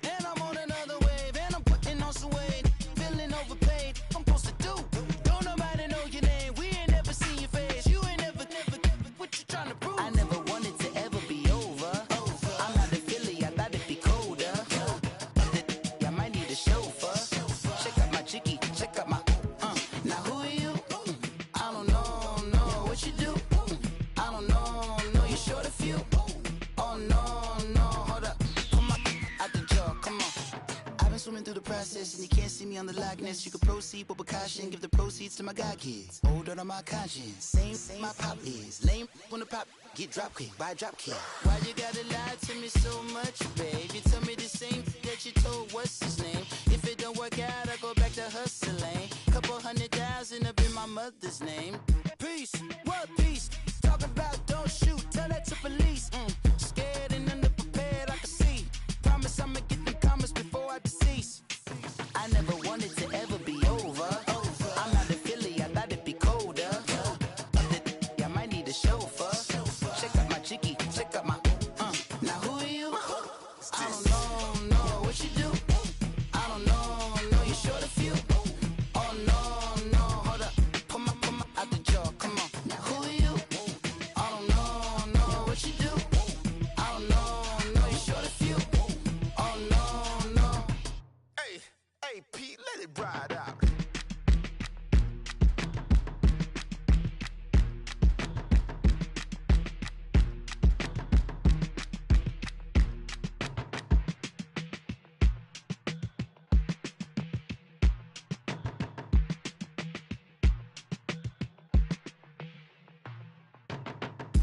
And I'm on another wave, and I'm putting on some weight. Feeling overpaid, I'm supposed to do. Don't nobody know your name, we ain't never seen your face. You ain't never, what you trying to prove? I never wanted to ever be over. I'm not a Philly, I thought it'd be colder. I might need a chauffeur. Check out my jiggy, check out my, now who are you? I don't know what you do. I don't know, you're short a few. Oh no, hold up, come on, out the jaw, come on. I've been swimming through the process and you can't see me on the likeness. You can proceed with caution, give the proceeds to my god kids. Older on my conscience, same my pop is. Lame when the pop get drop quick, buy drop kid. Why you gotta lie to me so much, babe? You tell me the same that you told what's his name. If it don't work out, I go back to hustling. Couple 100,000 up in my mother's name. Peace, what peace? Talk about don't shoot, tell that to police. Scared and underprepared, I can see. Promise I'ma get them comments before I decease. I never wanted to ever be over. I'm not a Philly, I thought it'd be colder. I might need a chauffeur. Check out my jiggy, check out my, now who are you? I don't know what you do. I don't know, you're short a few. Oh no, hold up, come on, out the jaw, come on. Now who are you? I don't know what you do. I don't know, you're short a few. Oh no. Hey, Pete, let it ride out.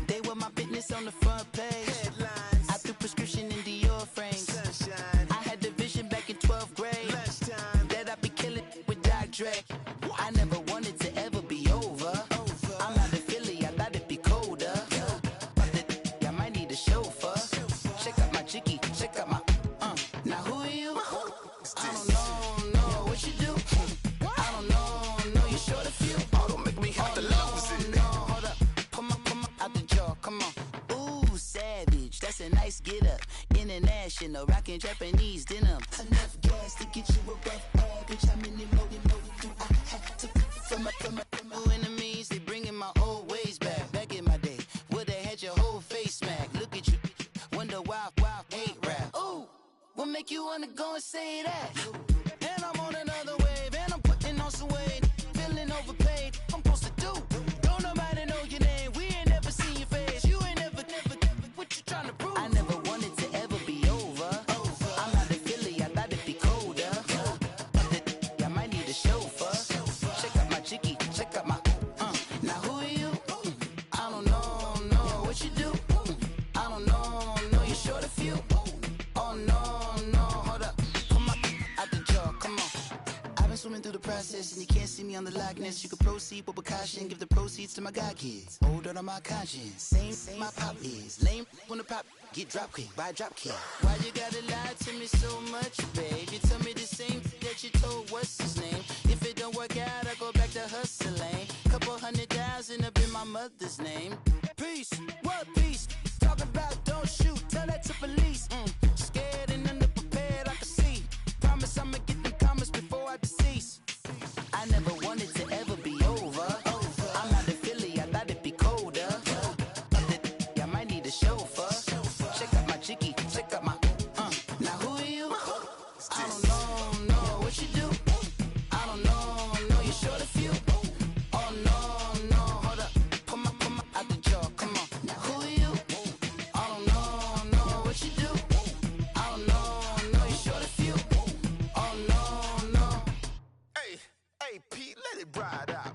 They were my business on the front page. Headlines, I threw prescription in Dior frames. sunshine, I had the vision back in 12th grade lunchtime. that I'd be killing with Dr. Dre. I never wanted to ever be over. I'm not a Philly, I thought it'd be colder. I might need international, rockin' Japanese denim. Enough gas to get you a rough average. How many more do I have to from my enemies? They bringing my old ways back. Back in my day, woulda had your whole face smacked. Look at you, wonder why hate rap. Ooh, what make you wanna go and say that? And I'm on another wave, and I'm putting on some weight. Feeling overpaid, I'm supposed to do. Don't nobody know your name, we ain't never seen your face. You ain't never, what you trying to prove? I never wanted to ever be over. I'm not a Philly, I thought it'd be colder. I might need a chauffeur. Check out my chicky, check out my, now who are you? I don't know what you do. I don't know, you're short a few. Oh no, hold up, come on, out the jaw, come on. I've been swimming through the process and you can't see me on the Loch Ness. You can proceed with precaution, give the proceeds to my god kids. Hold on my conscience, same my pop is. Lame when the pop get drop quick, buy drop kick. Why you gotta lie to me so much, babe? You tell me the same that you told what's his name. If it don't work out, I go back to hustling. Couple $100,000 up in my mother's name. Peace, what peace? Talk about don't shoot, tell that to police. Scared and underprepared, I can see. Promise I'ma get them comments before I decease. I never wanted to ever be over. I'm not a Philly, I thought it'd be colder. I might need a chauffeur. Check out my chicky, check out my, now who are you? I don't know what you do. I don't know, you're short a few. Oh no, hold up, come on, out the jaw, come on. Now who are you? I don't know what you do. I don't know, you're short a few. Oh no. Hey, Pete, let it ride out.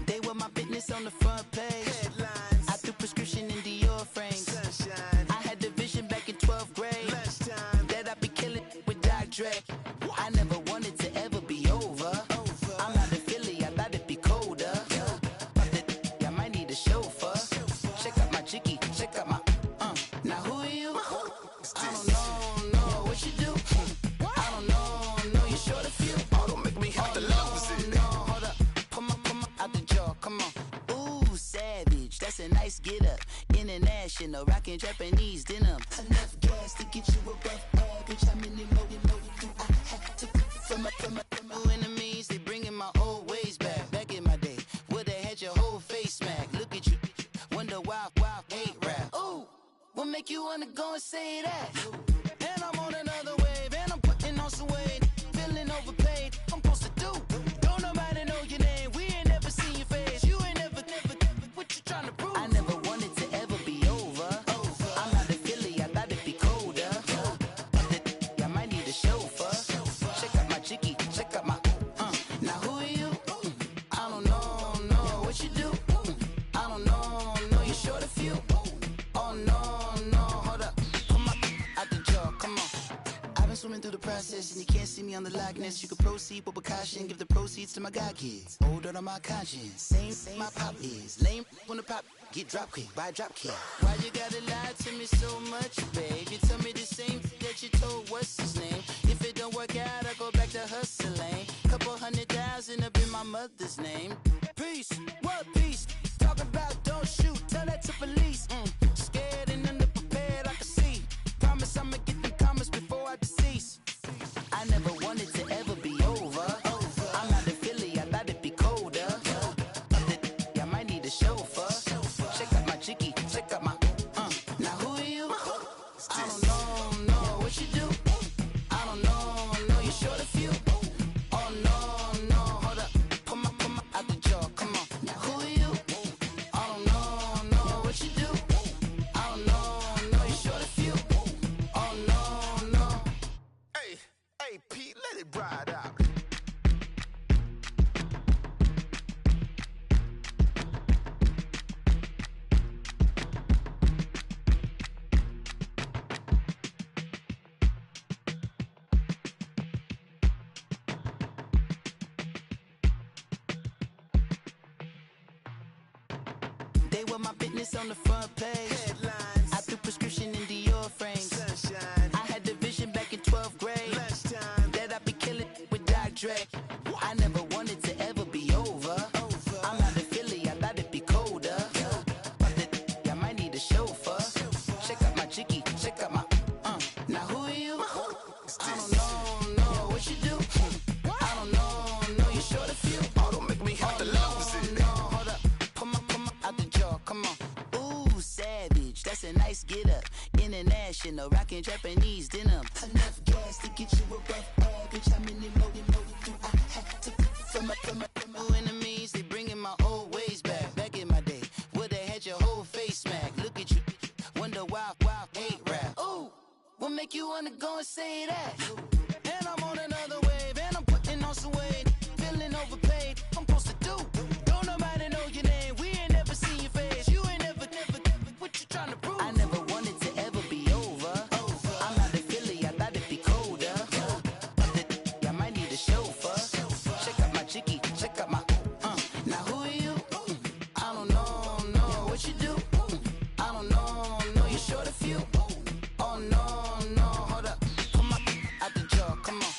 They were my business on the front page. Headlines, I threw prescription in Dior frames. sunshine, I had the vision back in 12th grade lunchtime. that I'd be killing with Dr. Dre. I never wanted to ever be over. I'm not a Philly, I thought it'd be colder. I might need a chauffeur. Check out my chicky, check out my, now who are you? I don't know what you do. I don't know, you're short a few. Oh, don't make me have to lose it. No, hold up, come on, out the jaw, come on. Ooh, savage, that's a nice get up. International, rockin' Japanese denim. Enough gas to get you a rough average. How many more do I have to from my enemies? They bringing my old ways back. Back in my day, woulda had your whole face smacked. Look at you, wonder why hate rap. Ooh, what make you wanna go and say that? And I'm on another wave, and I'm putting on some weight. Feeling overpaid, I'm supposed to do. Don't nobody know your name, we ain't never seen your face. You ain't never, what you trying to prove? I never wanted to ever be over. I'm not a Philly, I thought it'd be colder. I might need a chauffeur. Check out my chicky, check out my, now who are you? I don't know what you do. I don't know, you're short a few. Oh no, hold up, come on, out the jaw, come on. I've been swimming through the process and you can't see me on the Loch Ness. You can proceed with precaution, give the proceeds to my god kids. Hold on my conscience, same my pop is. Lame when the pop get drop quick, buy drop kick. Why you gotta lie to me so much, babe? You tell me the same that you told what's his name. If it don't work out, I go back to hustling. Couple $100,000 up in my mother's name. Peace, what peace? Talk about don't shoot, tell that to police. Scared and underprepared, I can see. Promise I'ma get them comments before I decease. I never wanted to ever be over. I'm not a Philly, I thought it'd be colder. I might need a chauffeur. Check out my chicky, check out my, now who are you? I don't know what you do. I don't know, you're short a few. Oh no, hold up, come on, out the jaw, come on. Now who are you? I don't know what you do. I don't know, you're short a few. Oh no. Hey, Pete, let it ride They were my business on the front page. Headlines. I threw prescription in Dior frames. Sunshine. I had the vision back in 12th grade. Lunchtime. That I'd be killing with Dr. Dre. I never wanted to ever be over. I'm not a Philly, I thought it'd be colder. I might need a chauffeur. Check out my jiggy, check out my Now who are you? I don't know what you do. I don't know you short a few. Oh, don't make me have to lose it. No, hold up, come on, out the jaw, come on. Ooh, savage, that's a nice get up. International, rockin' Japanese denim. Enough gas to get you above average. How many more do I have to from my enemies? They bringing my old ways back. Back in my day, would they had your whole face smacked? Look at you, wonder why hate rap. Ooh, what make you wanna go and say that? And I'm on another wave, and I'm putting on some weight. Feeling overpaid, I'm supposed to do. Don't nobody know your name, we ain't never seen your face. You ain't never, what you trying to prove? I never wanted to ever be over. I'm not a Philly, I thought it'd be colder. I might need a chauffeur. Check out my jiggy, check out my Now who are you? I don't know what you do. I don't know you're short a few. Oh no, hold up, come on, out the jaw, come on.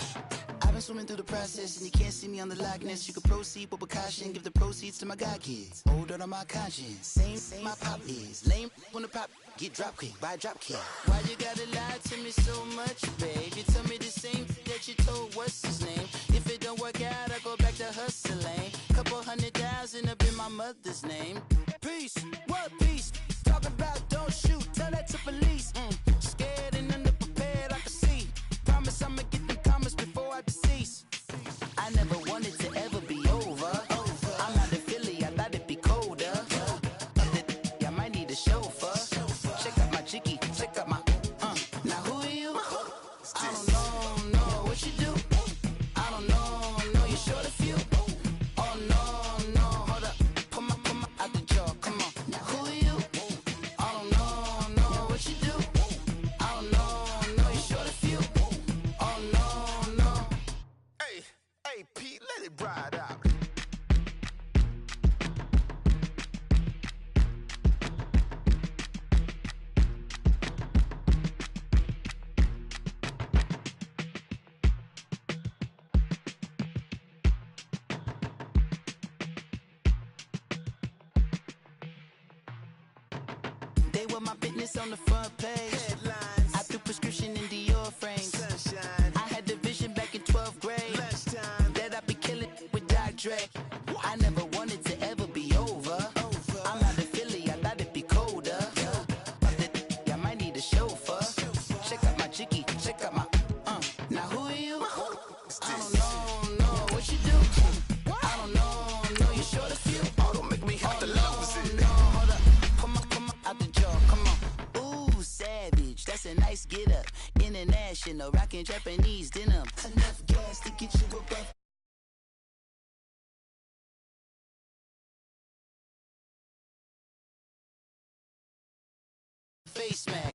I've been swimming through the process and you can't see me on the Loch Ness. You can proceed with precaution, give the proceeds to my god kids. Older on my conscience, same my pop is. Lame when the pop get drop kick by drop kick. Why you gotta lie to me so much, babe? You tell me the same that you told what's his name. If it don't work out, I go back to hustling. Couple 100,000 up in my mother's name. Peace, what peace? Talk about don't shoot, tell that to police. Scared and underprepared, I can see. Promise I'ma get them comments before I decease. I never wanted to ever be over. I'm not a Philly, I thought it'd be colder. I might need a chauffeur. Check out my jiggy, check out my Now who are you? I don't know what you do. I don't know you're short a few. Oh no, hold up, come on, out the jaw, come on. Now who are you? I don't know what you do. I don't know you're short a few. Oh no. Hey, Pete, let it ride out. They were my business on the front page. Headlines. I threw prescription in Dior frames. Sunshine. I had the vision back in 12th grade. Lunchtime. That I'd be killing with Dr. Dre. I never wanted to ever be over. I'm not a Philly, I thought it'd be colder. I might need a chauffeur. Check out my jiggy, check out my Now who are you? I don't know what you do. I don't know you're short a few. Oh, don't make me have to lose it. No, hold up, come on, out the jaw, come on. Ooh, savage, that's a nice get up. International, rockin' Japanese denim. Enough gas to get you above face smack.